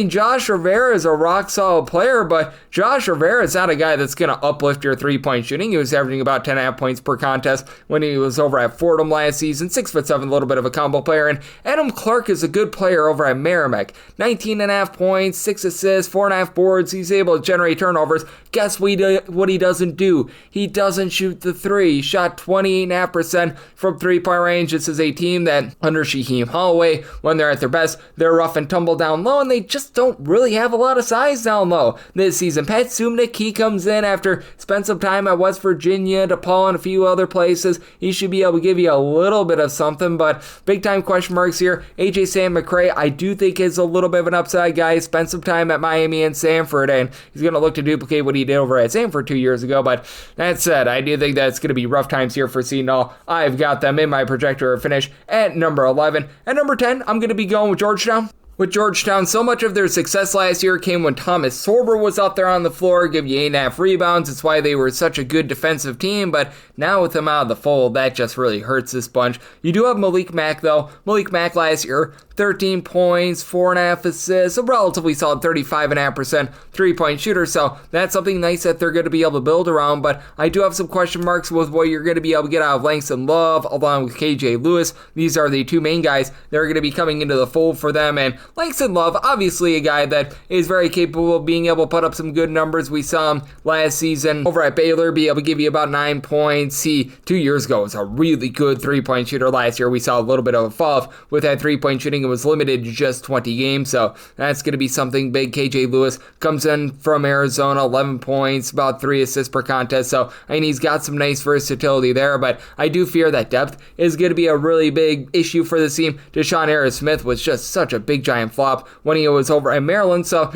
Josh Rivera is a rock-solid player, but Josh Rivera is not a guy that's going to uplift your three-point shooting. He was averaging about 10.5 points per contest when he was over at Fordham last season, 6'7", a little bit of a combo player, and Adam Clark is a good player over at Merrimack. 19.5 points, 6 assists, 4.5 boards. He's able to generate turnovers. Guess what he doesn't do? He doesn't shoot the three. He shot 28.5% from three-point range. This is a team that, under Shaheem Holloway, when they're at their best, they're rough and tumble down low, and they just don't really have a lot of size down low this season. Pat Sumnick, he comes in after spent some time at West Virginia, DePaul, and a few other places. He should be able to give you a little bit of something, but big-time question marks here. AJ Sam McCray, I do think is a little bit of an upside guy. He spent some time at Miami and Sanford, and he's going to look to duplicate what he did over at Sanford 2 years ago, but that said, I do think that's going to be rough times here for Seton Hall. I've got them in my projector finish at number 11. At number 10, I'm going to be going with Georgetown. With Georgetown, so much of their success last year came when Thomas Sorber was out there on the floor, give you 8.5 rebounds. It's why they were such a good defensive team, but now with him out of the fold, that just really hurts this bunch. You do have Malik Mack, though. Malik Mack last year, 13 points, 4.5 assists, a relatively solid 35.5% three-point shooter, so that's something nice that they're going to be able to build around, but I do have some question marks with what you're going to be able to get out of Langston Love, along with KJ Lewis. These are the two main guys that are going to be coming into the fold for them, and Langston Love, obviously a guy that is very capable of being able to put up some good numbers. We saw him last season over at Baylor be able to give you about 9 points. He, 2 years ago, was a really good three-point shooter. Last year, we saw a little bit of a fall off with that three-point shooting. It was limited to just 20 games, so that's going to be something big. KJ Lewis comes in from Arizona, 11 points, about 3 assists per contest, so he's got some nice versatility there, but I do fear that depth is going to be a really big issue for the team. Deshaun Harris-Smith was just such a big giant flop when he was over at Maryland, so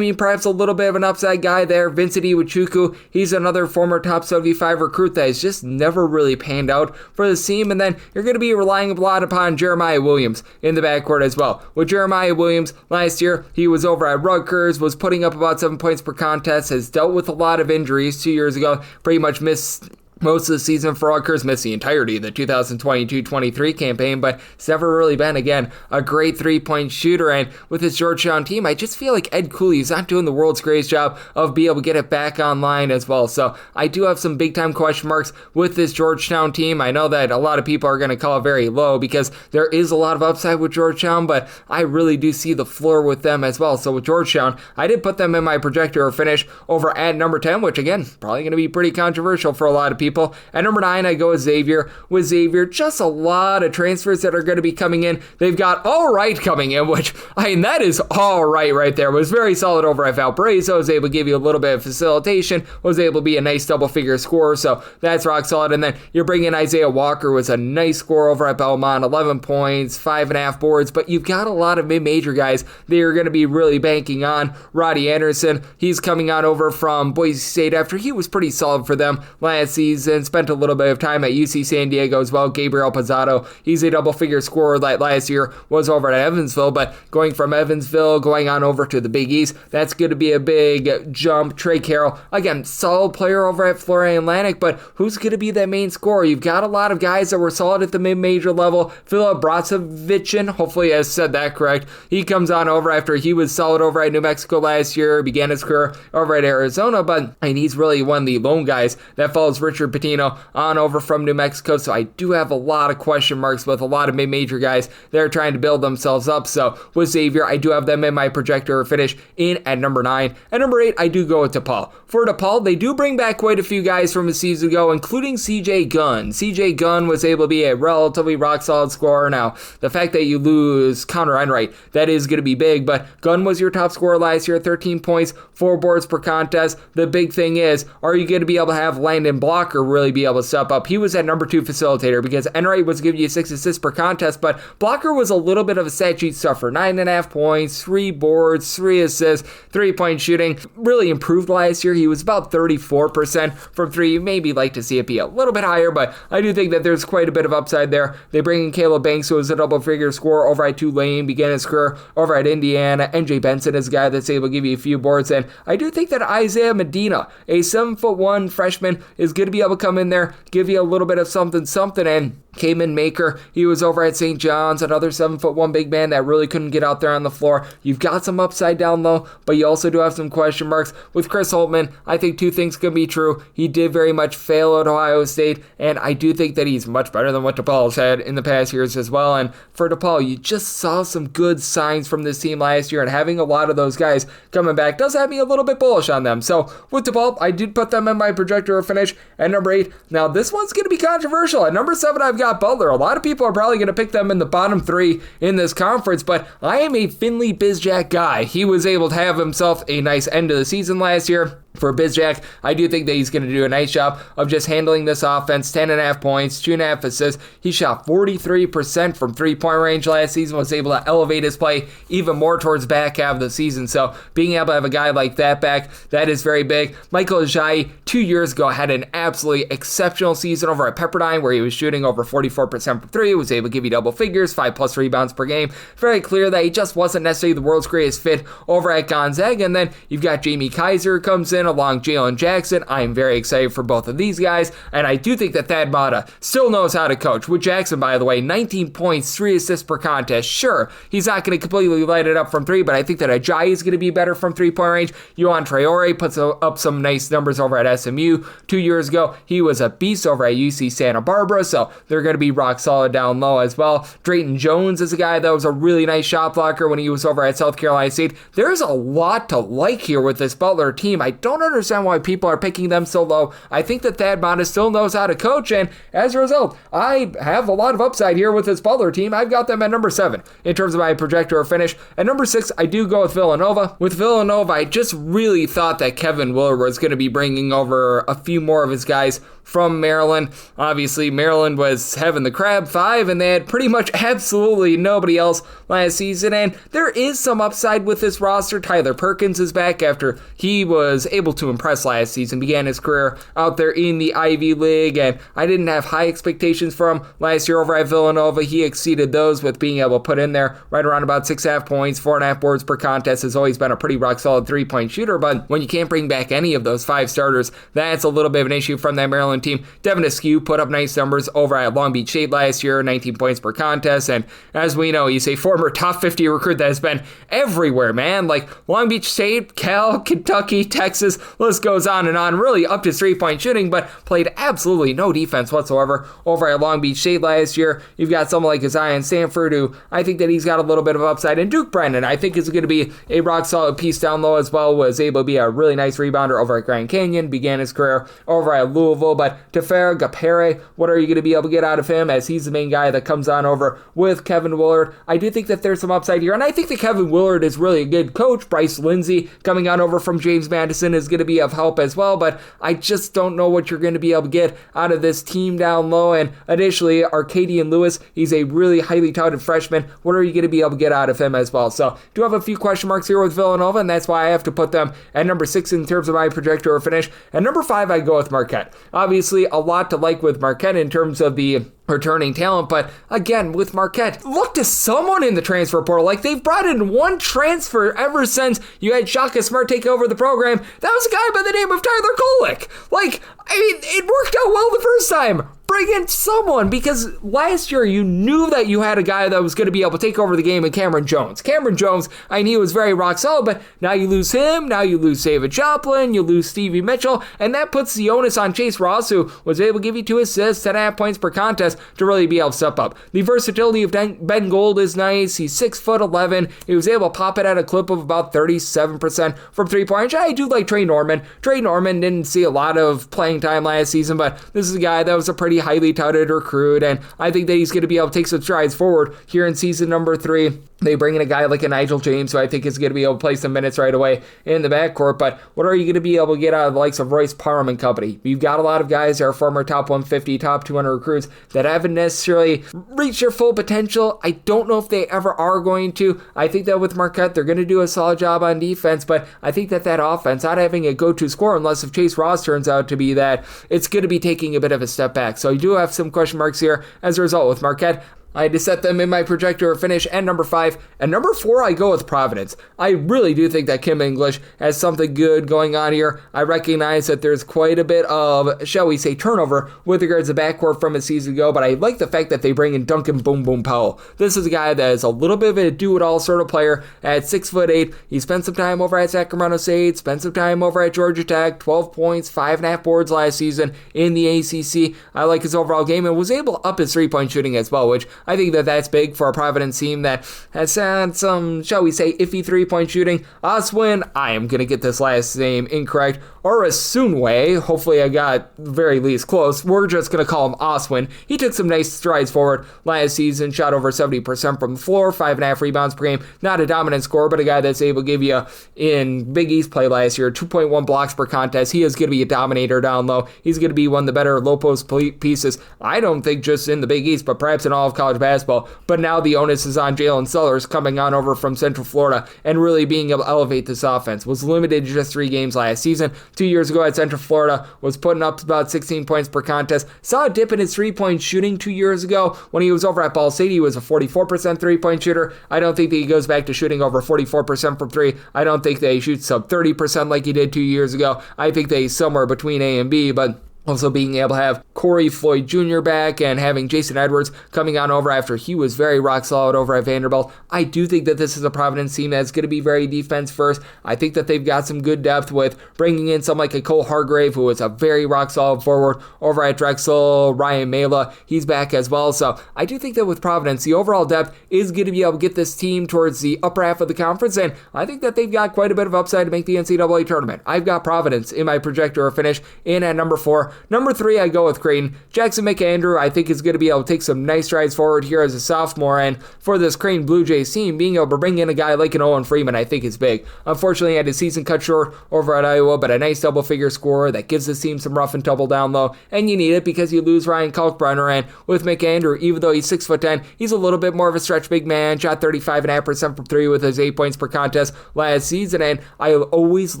perhaps a little bit of an upside guy there. Vincent Iwuchukwu, he's another former top 75 recruit that has just never really panned out for the team, and then you're going to be relying a lot upon Jeremiah Williams in the backcourt as well. With Jeremiah Williams, last year, he was over at Rutgers, was putting up about 7 points per contest, has dealt with a lot of injuries. 2 years ago, pretty much missed most of the season for Rutgers, missed the entirety of the 2022-23 campaign, but it's never really been, again, a great three-point shooter. And with this Georgetown team, I just feel like Ed Cooley is not doing the world's greatest job of being able to get it back online as well. So I do have some big-time question marks with this Georgetown team. I know that a lot of people are going to call it very low because there is a lot of upside with Georgetown, but I really do see the floor with them as well. So with Georgetown, I did put them in my projector finish over at number 10, which again, probably going to be pretty controversial for a lot of people. At number 9, I go with Xavier. With Xavier, just a lot of transfers that are going to be coming in. They've got All Right coming in, which, that is All Right there. Was very solid over at Valparaiso. Was able to give you a little bit of facilitation. Was able to be a nice double-figure scorer, so that's rock solid. And then you're bringing Isaiah Walker, was a nice scorer over at Belmont. 11 points, 5.5 boards, but you've got a lot of mid-major guys that you're going to be really banking on. Roddy Anderson, he's coming on over from Boise State after he was pretty solid for them last season. Spent a little bit of time at UC San Diego as well. Gabriel Pizzato, he's a double-figure scorer that last year was over at Evansville, but going from Evansville, going on over to the Big East, that's going to be a big jump. Trey Carroll, again, solid player over at Florida Atlantic, but who's going to be that main scorer? You've got a lot of guys that were solid at the mid-major level. Filip Bracevichin, hopefully I said that correct. He comes on over after he was solid over at New Mexico last year, began his career over at Arizona, but he's really one of the lone guys that follows Richard Pitino on over from New Mexico, so I do have a lot of question marks with a lot of mid-major guys that are trying to build themselves up. So with Xavier, I do have them in my projector finish in at number 9. At number 8, I do go with DePaul. For DePaul, they do bring back quite a few guys from a season ago, including CJ Gunn. CJ Gunn was able to be a relatively rock-solid scorer. Now, the fact that you lose Connor Enright, that is going to be big, but Gunn was your top scorer last year, 13 points, 4 boards per contest. The big thing is, are you going to be able to have Landon Blocker Blocker really be able to step up. He was at number 2 facilitator because Enright was giving you 6 assists per contest, but Blocker was a little bit of a stat sheet stuffer. 9.5 points, 3 boards, 3 assists, 3-point shooting. Really improved last year. He was about 34% from 3. You maybe like to see it be a little bit higher, but I do think that there's quite a bit of upside there. They bring in Caleb Banks, who was a double-figure scorer over at Tulane, began his career over at Indiana. NJ Benson is a guy that's able to give you a few boards, and I do think that Isaiah Medina, a 7'1" freshman, is going to be able to come in there, give you a little bit of something, and Kamen Maker, he was over at St. John's, another 7'1" big man that really couldn't get out there on the floor. You've got some upside down low, but you also do have some question marks. With Chris Holtmann, I think 2 things can be true. He did very much fail at Ohio State, and I do think that he's much better than what DePaul's had in the past years as well. And for DePaul, you just saw some good signs from this team last year, and having a lot of those guys coming back does have me a little bit bullish on them. So with DePaul, I did put them in my projector finish at number 8. Now this one's going to be controversial. At number 7, I've got Butler. A lot of people are probably going to pick them in the bottom 3 in this conference, but I am a Finley Bizjack guy. He was able to have himself a nice end of the season last year. For Bizjack, I do think that he's going to do a nice job of just handling this offense. 10.5 points, 2.5 assists. He shot 43% from 3-point range last season, was able to elevate his play even more towards the back half of the season. So being able to have a guy like that back, that is very big. Michael Ajayi, 2 years ago, had an absolutely exceptional season over at Pepperdine where he was shooting over 44% from 3, was able to give you double figures, 5+ rebounds per game. Very clear that he just wasn't necessarily the world's greatest fit over at Gonzaga. And then you've got Jamie Kaiser comes in along Jalen Jackson. I am very excited for both of these guys, and I do think that Thad Matta still knows how to coach. With Jackson, by the way, 19 points, 3 assists per contest. Sure, he's not going to completely light it up from 3, but I think that Ajayi is going to be better from 3-point range. Yohan Traore puts up some nice numbers over at SMU. 2 years ago, he was a beast over at UC Santa Barbara, so they're going to be rock solid down low as well. Drayton Jones is a guy that was a really nice shot blocker when he was over at South Carolina State. There's a lot to like here with this Butler team. I don't understand why people are picking them so low. I think that Thad Matta still knows how to coach, and as a result, I have a lot of upside here with this Butler team. I've got them at number 7 in terms of my projector finish. At number 6, I do go with Villanova. With Villanova, I just really thought that Kevin Willard was going to be bringing over a few more of his guys from Maryland. Obviously, Maryland was having the Crab 5, and they had pretty much absolutely nobody else last season, and there is some upside with this roster. Tyler Perkins is back after he was able to impress last season, began his career out there in the Ivy League, and I didn't have high expectations for him last year over at Villanova. He exceeded those with being able to put in there right around about 6.5 points, 4.5 boards per contest. Has always been a pretty rock-solid 3-point shooter, but when you can't bring back any of those 5 starters, that's a little bit of an issue from that Maryland team. Devin Askew put up nice numbers over at Long Beach State last year, 19 points per contest, and as we know, he's a former top 50 recruit that has been everywhere, man. Like Long Beach State, Cal, Kentucky, Texas, list goes on and on, really up to 3-point shooting, but played absolutely no defense whatsoever over at Long Beach State last year. You've got someone like Zion Sanford, who I think that he's got a little bit of upside, and Duke Brennan, I think is going to be a rock-solid piece down low as well, was able to be a really nice rebounder over at Grand Canyon, began his career over at Louisville, but Tefera Gapere, what are you going to be able to get out of him, as he's the main guy that comes on over with Kevin Willard? I do think that there's some upside here, and I think that Kevin Willard is really a good coach. Bryce Lindsey coming on over from James Madison is going to be of help as well, but I just don't know what you're going to be able to get out of this team down low. And additionally, Arcadian Lewis, he's a really highly touted freshman. What are you going to be able to get out of him as well? So do have a few question marks here with Villanova, and that's why I have to put them at number 6 in terms of my projector finish. At number 5, I go with Marquette. Obviously, a lot to like with Marquette in terms of the returning talent, but again, with Marquette, look to someone in the transfer portal. Like, they've brought in one transfer ever since you had Shaka Smart take over the program. That was a guy by the name of Tyler Kolek. Like, I mean, it worked out well the first time. Bring in someone, because last year you knew that you had a guy that was going to be able to take over the game in Cameron Jones. Cameron Jones, I knew was very rock solid, but now you lose him, now you lose David Joplin, you lose Stevie Mitchell, and that puts the onus on Chase Ross, who was able to give you 2 assists, 10.5 points per contest, to really be able to step up. The versatility of Ben Gold is nice. He's 6'11". He was able to pop it at a clip of about 37% from 3-point range. I do like Trey Norman. Trey Norman didn't see a lot of playing time last season, but this is a guy that was a pretty very highly touted recruit, and I think that he's going to be able to take some strides forward here in season number 3. They bring in a guy like a Nigel James, who I think is going to be able to play some minutes right away in the backcourt. But what are you going to be able to get out of the likes of Royce Parham and company? You've got a lot of guys that are former top 150, top 200 recruits that haven't necessarily reached their full potential. I don't know if they ever are going to. I think that with Marquette, they're going to do a solid job on defense, but I think that offense, not having a go-to scorer, unless if Chase Ross turns out to be that, it's going to be taking a bit of a step back. So I do have some question marks here as a result with Marquette. I had to set them in my projector finish at number 5. And number 4, I go with Providence. I really do think that Kim English has something good going on here. I recognize that there's quite a bit of, shall we say, turnover with regards to backcourt from a season ago, but I like the fact that they bring in Duncan Boom Boom Powell. This is a guy that is a little bit of a do-it-all sort of player at 6'8". He spent some time over at Sacramento State, spent some time over at Georgia Tech, 12 points, 5.5 boards last season in the ACC. I like his overall game and was able to up his three-point shooting as well, which I think that that's big for a Providence team that has had some, shall we say, iffy three-point shooting. Oswin, I am going to get this last name incorrect, Orasunwe, hopefully I got very least close. We're just going to call him Oswin. He took some nice strides forward last season, shot over 70% from the floor, 5.5 rebounds per game. Not a dominant scorer, but a guy that's able to give you, in Big East play last year, 2.1 blocks per contest. He is going to be a dominator down low. He's going to be one of the better low post pieces, I don't think just in the Big East, but perhaps in all of college basketball. But now the onus is on Jalen Sellers coming on over from Central Florida and really being able to elevate this offense. Was limited to just 3 games last season. 2 years ago at Central Florida, was putting up about 16 points per contest. Saw a dip in his three-point shooting 2 years ago. When he was over at Ball State, he was a 44% three-point shooter. I don't think that he goes back to shooting over 44% from 3. I don't think that he shoots sub 30% like he did 2 years ago. I think that he's somewhere between A and B, but also being able to have Corey Floyd Jr. back and having Jason Edwards coming on over after he was very rock solid over at Vanderbilt. I do think that this is a Providence team that's going to be very defense first. I think that they've got some good depth with bringing in someone like a Cole Hargrave, who is a very rock solid forward over at Drexel. Ryan Mela, he's back as well. So I do think that with Providence, the overall depth is going to be able to get this team towards the upper half of the conference, and I think that they've got quite a bit of upside to make the NCAA tournament. I've got Providence in my projector finish in at number 4. Number 3, I go with Creighton. Jackson McAndrew, I think, is going to be able to take some nice strides forward here as a sophomore, and for this Creighton Blue Jays team, being able to bring in a guy like an Owen Freeman, I think is big. Unfortunately, he had his season cut short over at Iowa, but a nice double-figure scorer that gives this team some rough and tumble down low, and you need it because you lose Ryan Kalkbrenner, and with McAndrew, even though he's 6'10", he's a little bit more of a stretch big man, shot 35.5% from 3 with his 8 points per contest last season, and I always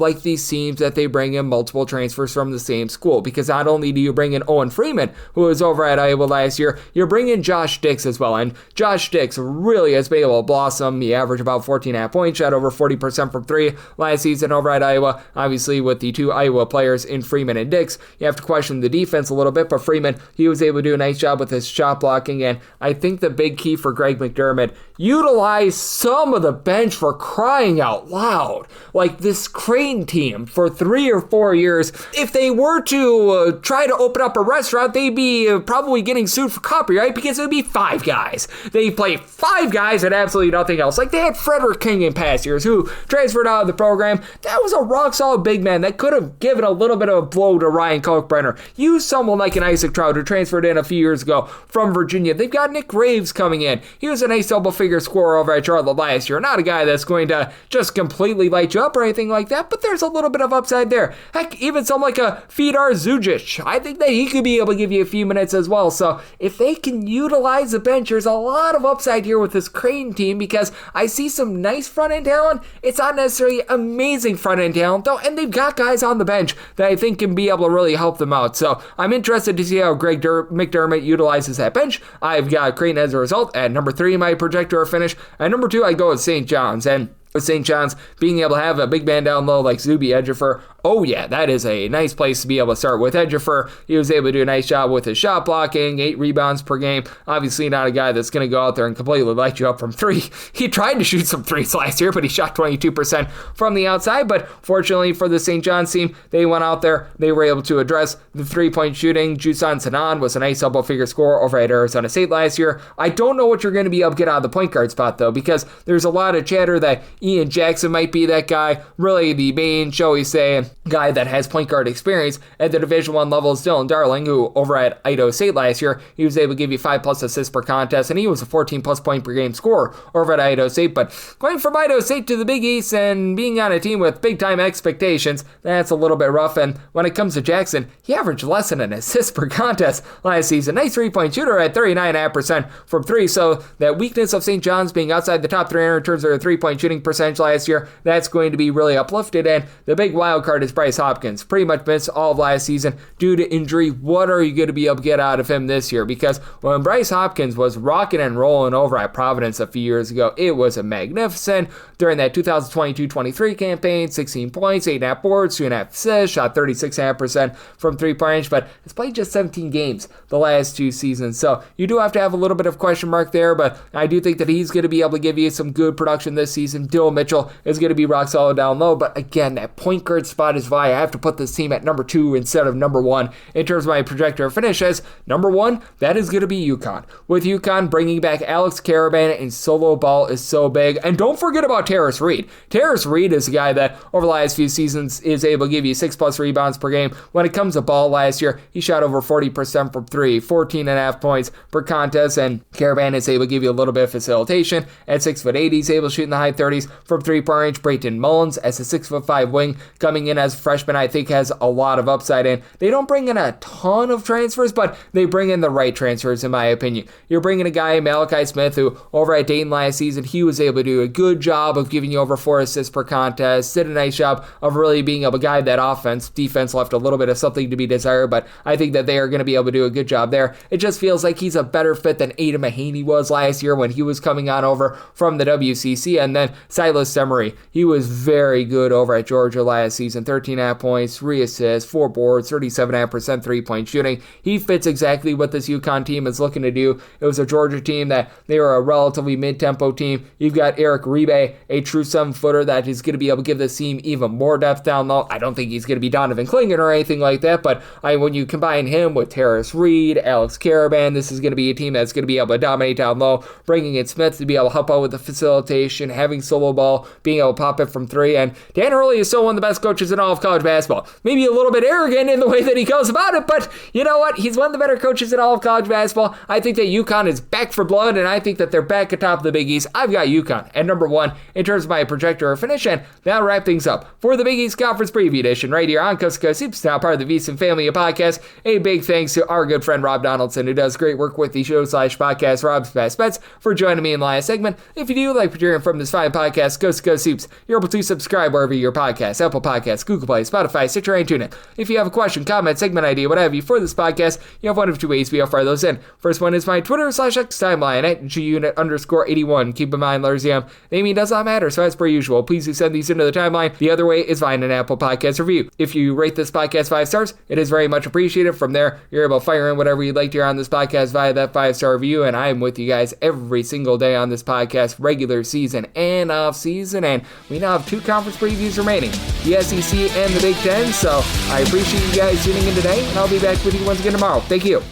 like these teams that they bring in multiple transfers from the same school, because not only do you bring in Owen Freeman, who was over at Iowa last year, you're bringing Josh Dix as well, and Josh Dix really has been able to blossom. He averaged about 14.5 points, shot over 40% from 3 last season over at Iowa. Obviously, with the 2 Iowa players in Freeman and Dix, you have to question the defense a little bit, but Freeman, he was able to do a nice job with his shot blocking, and I think the big key for Greg McDermott, utilize some of the bench, for crying out loud. Like this Creighton team for 3 or 4 years, if they were to try to open up a restaurant, they'd be probably getting sued for copyright, because it would be 5 guys. They play 5 guys and absolutely nothing else. Like they had Frederick King in past years, who transferred out of the program. That was a rock solid big man that could have given a little bit of a blow to Ryan Kalkbrenner. Use someone like an Isaac Trout, who transferred in a few years ago from Virginia. They've got Nick Graves coming in. He was a nice double-figure scorer over at Charlotte last year. Not a guy that's going to just completely light you up or anything like that, but there's a little bit of upside there. Heck, even someone like a Fedor Zujic, I think that he could be able to give you a few minutes as well. So if they can utilize the bench, there's a lot of upside here with this Creighton team, because I see some nice front-end talent. It's not necessarily amazing front-end talent, though, and they've got guys on the bench that I think can be able to really help them out. So I'm interested to see how Greg McDermott utilizes that bench. I've got Creighton as a result at number 3 in my projector finish. At number 2, I go with St. John's, and with St. John's being able to have a big man down low like Zuby Ejiofor, oh yeah, that is a nice place to be able to start with Ejiofor. He was able to do a nice job with his shot blocking, 8 rebounds per game. Obviously not a guy that's going to go out there and completely light you up from 3. He tried to shoot some 3s last year, but he shot 22% from the outside. But fortunately for the St. John's team, they went out there, they were able to address the 3-point shooting. Jusan Sanan was a nice double-figure scorer over at Arizona State last year. I don't know what you're going to be able to get out of the point guard spot, though, because there's a lot of chatter that Ian Jackson might be that guy. Really, the main, shall we say, guy that has point guard experience at the Division I level is Dylan Darling, who over at Idaho State last year, he was able to give you 5+ assists per contest, and he was a 14+ point per game scorer over at Idaho State. But going from Idaho State to the Big East and being on a team with big-time expectations, that's a little bit rough. And when it comes to Jackson, he averaged less than an assist per contest last season. Nice three-point shooter at 39.5% from three, so that weakness of St. John's being outside the top 300 in terms of their three-point shooting percentage last year, that's going to be really uplifted. And the big wild card is Bryce Hopkins. Pretty much missed all of last season due to injury. What are you going to be able to get out of him this year? Because when Bryce Hopkins was rocking and rolling over at Providence a few years ago, it was a magnificent. During that 2022-23 campaign, 16 points, 8.5 boards, 2.5 assists, shot 36.5% from three-point range, but has played just 17 games the last 2 seasons. So you do have to have a little bit of question mark there, but I do think that he's going to be able to give you some good production this season. Dylan Mitchell is going to be rock solid down low, but again, that point guard spot is why I have to put this team at number 2 instead of number 1 in terms of my projector finish. As number 1, that is going to be UConn. With UConn bringing back Alex Karaban and solo ball is so big. And don't forget about Terrace Reed. Terrace Reed is a guy that over the last few seasons is able to give you 6+ rebounds per game. When it comes to ball last year, he shot over 40% from 3, 14.5 points per contest, and Karaban is able to give you a little bit of facilitation. At 6'8", he's able to shoot in the high 30s from three-point range. Brayton Mullins, as a 6'5" wing, coming in as a freshman, I think has a lot of upside in. They don't bring in a ton of transfers, but they bring in the right transfers, in my opinion. You're bringing a guy, Malachi Smith, who over at Dayton last season, he was able to do a good job of giving you over 4 assists per contest, did a nice job of really being able to guide that offense. Defense left a little bit of something to be desired, but I think that they are going to be able to do a good job there. It just feels like he's a better fit than Ada Mahaney was last year when he was coming on over from the WCC. And then Silas Emery, he was very good over at Georgia last season. 13.5 points, 3 assists, 4 boards, 37.5% three-point shooting. He fits exactly what this UConn team is looking to do. It was a Georgia team that they were a relatively mid-tempo team. You've got Eric Ribe, a true 7-footer that is going to be able to give this team even more depth down low. I don't think he's going to be Donovan Clingan or anything like that, but when you combine him with Terrace Reed, Alex Karaban, this is going to be a team that's going to be able to dominate down low, bringing in Smith to be able to help out with the facilitation, having solo ball, being able to pop it from 3, and Dan Hurley is still one of the best coaches in all of college basketball. Maybe a little bit arrogant in the way that he goes about it, but you know what? He's one of the better coaches in all of college basketball. I think that UConn is back for blood, and I think that they're back atop the Big East. I've got UConn at number 1 in terms of my projector finish, and that'll wrap things up for the Big East Conference Preview Edition right here on Coast to Coast Hoops, now part of the VSiN family of podcasts. A big thanks to our good friend Rob Donaldson, who does great work with the show/podcast Rob's Best Bets, for joining me in the last segment. If you do like what you're hearing from this fine podcast, Coast to Coast Hoops, you're able to subscribe wherever your podcast, Apple Podcasts, Google Play, Spotify, Stitcher, and TuneIn. If you have a question, comment, segment idea, what have you for this podcast, you have one of 2 ways we fire those in. First one is my Twitter/X timeline at GUnit_81. Keep in mind, Larzium, naming does not matter, so as per usual, please do send these into the timeline. The other way is via an Apple Podcast review. If you rate this podcast 5 stars, it is very much appreciated. From there, you're able to fire in whatever you'd like to hear on this podcast via that 5-star review, and I am with you guys every single day on this podcast, regular season and off season, and we now have 2 conference previews remaining, the SEC and the Big Ten, so I appreciate you guys tuning in today, and I'll be back with you once again tomorrow. Thank you.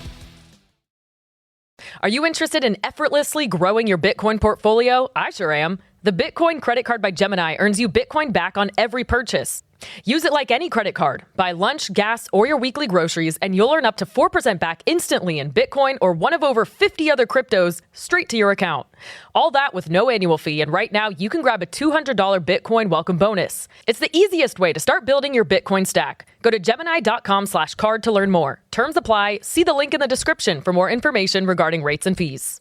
Are you interested in effortlessly growing your Bitcoin portfolio? I sure am. The Bitcoin credit card by Gemini earns you Bitcoin back on every purchase. Use it like any credit card. Buy lunch, gas, or your weekly groceries, and you'll earn up to 4% back instantly in Bitcoin or one of over 50 other cryptos straight to your account. All that with no annual fee, and right now you can grab a $200 Bitcoin welcome bonus. It's the easiest way to start building your Bitcoin stack. Go to Gemini.com/card to learn more. Terms apply. See the link in the description for more information regarding rates and fees.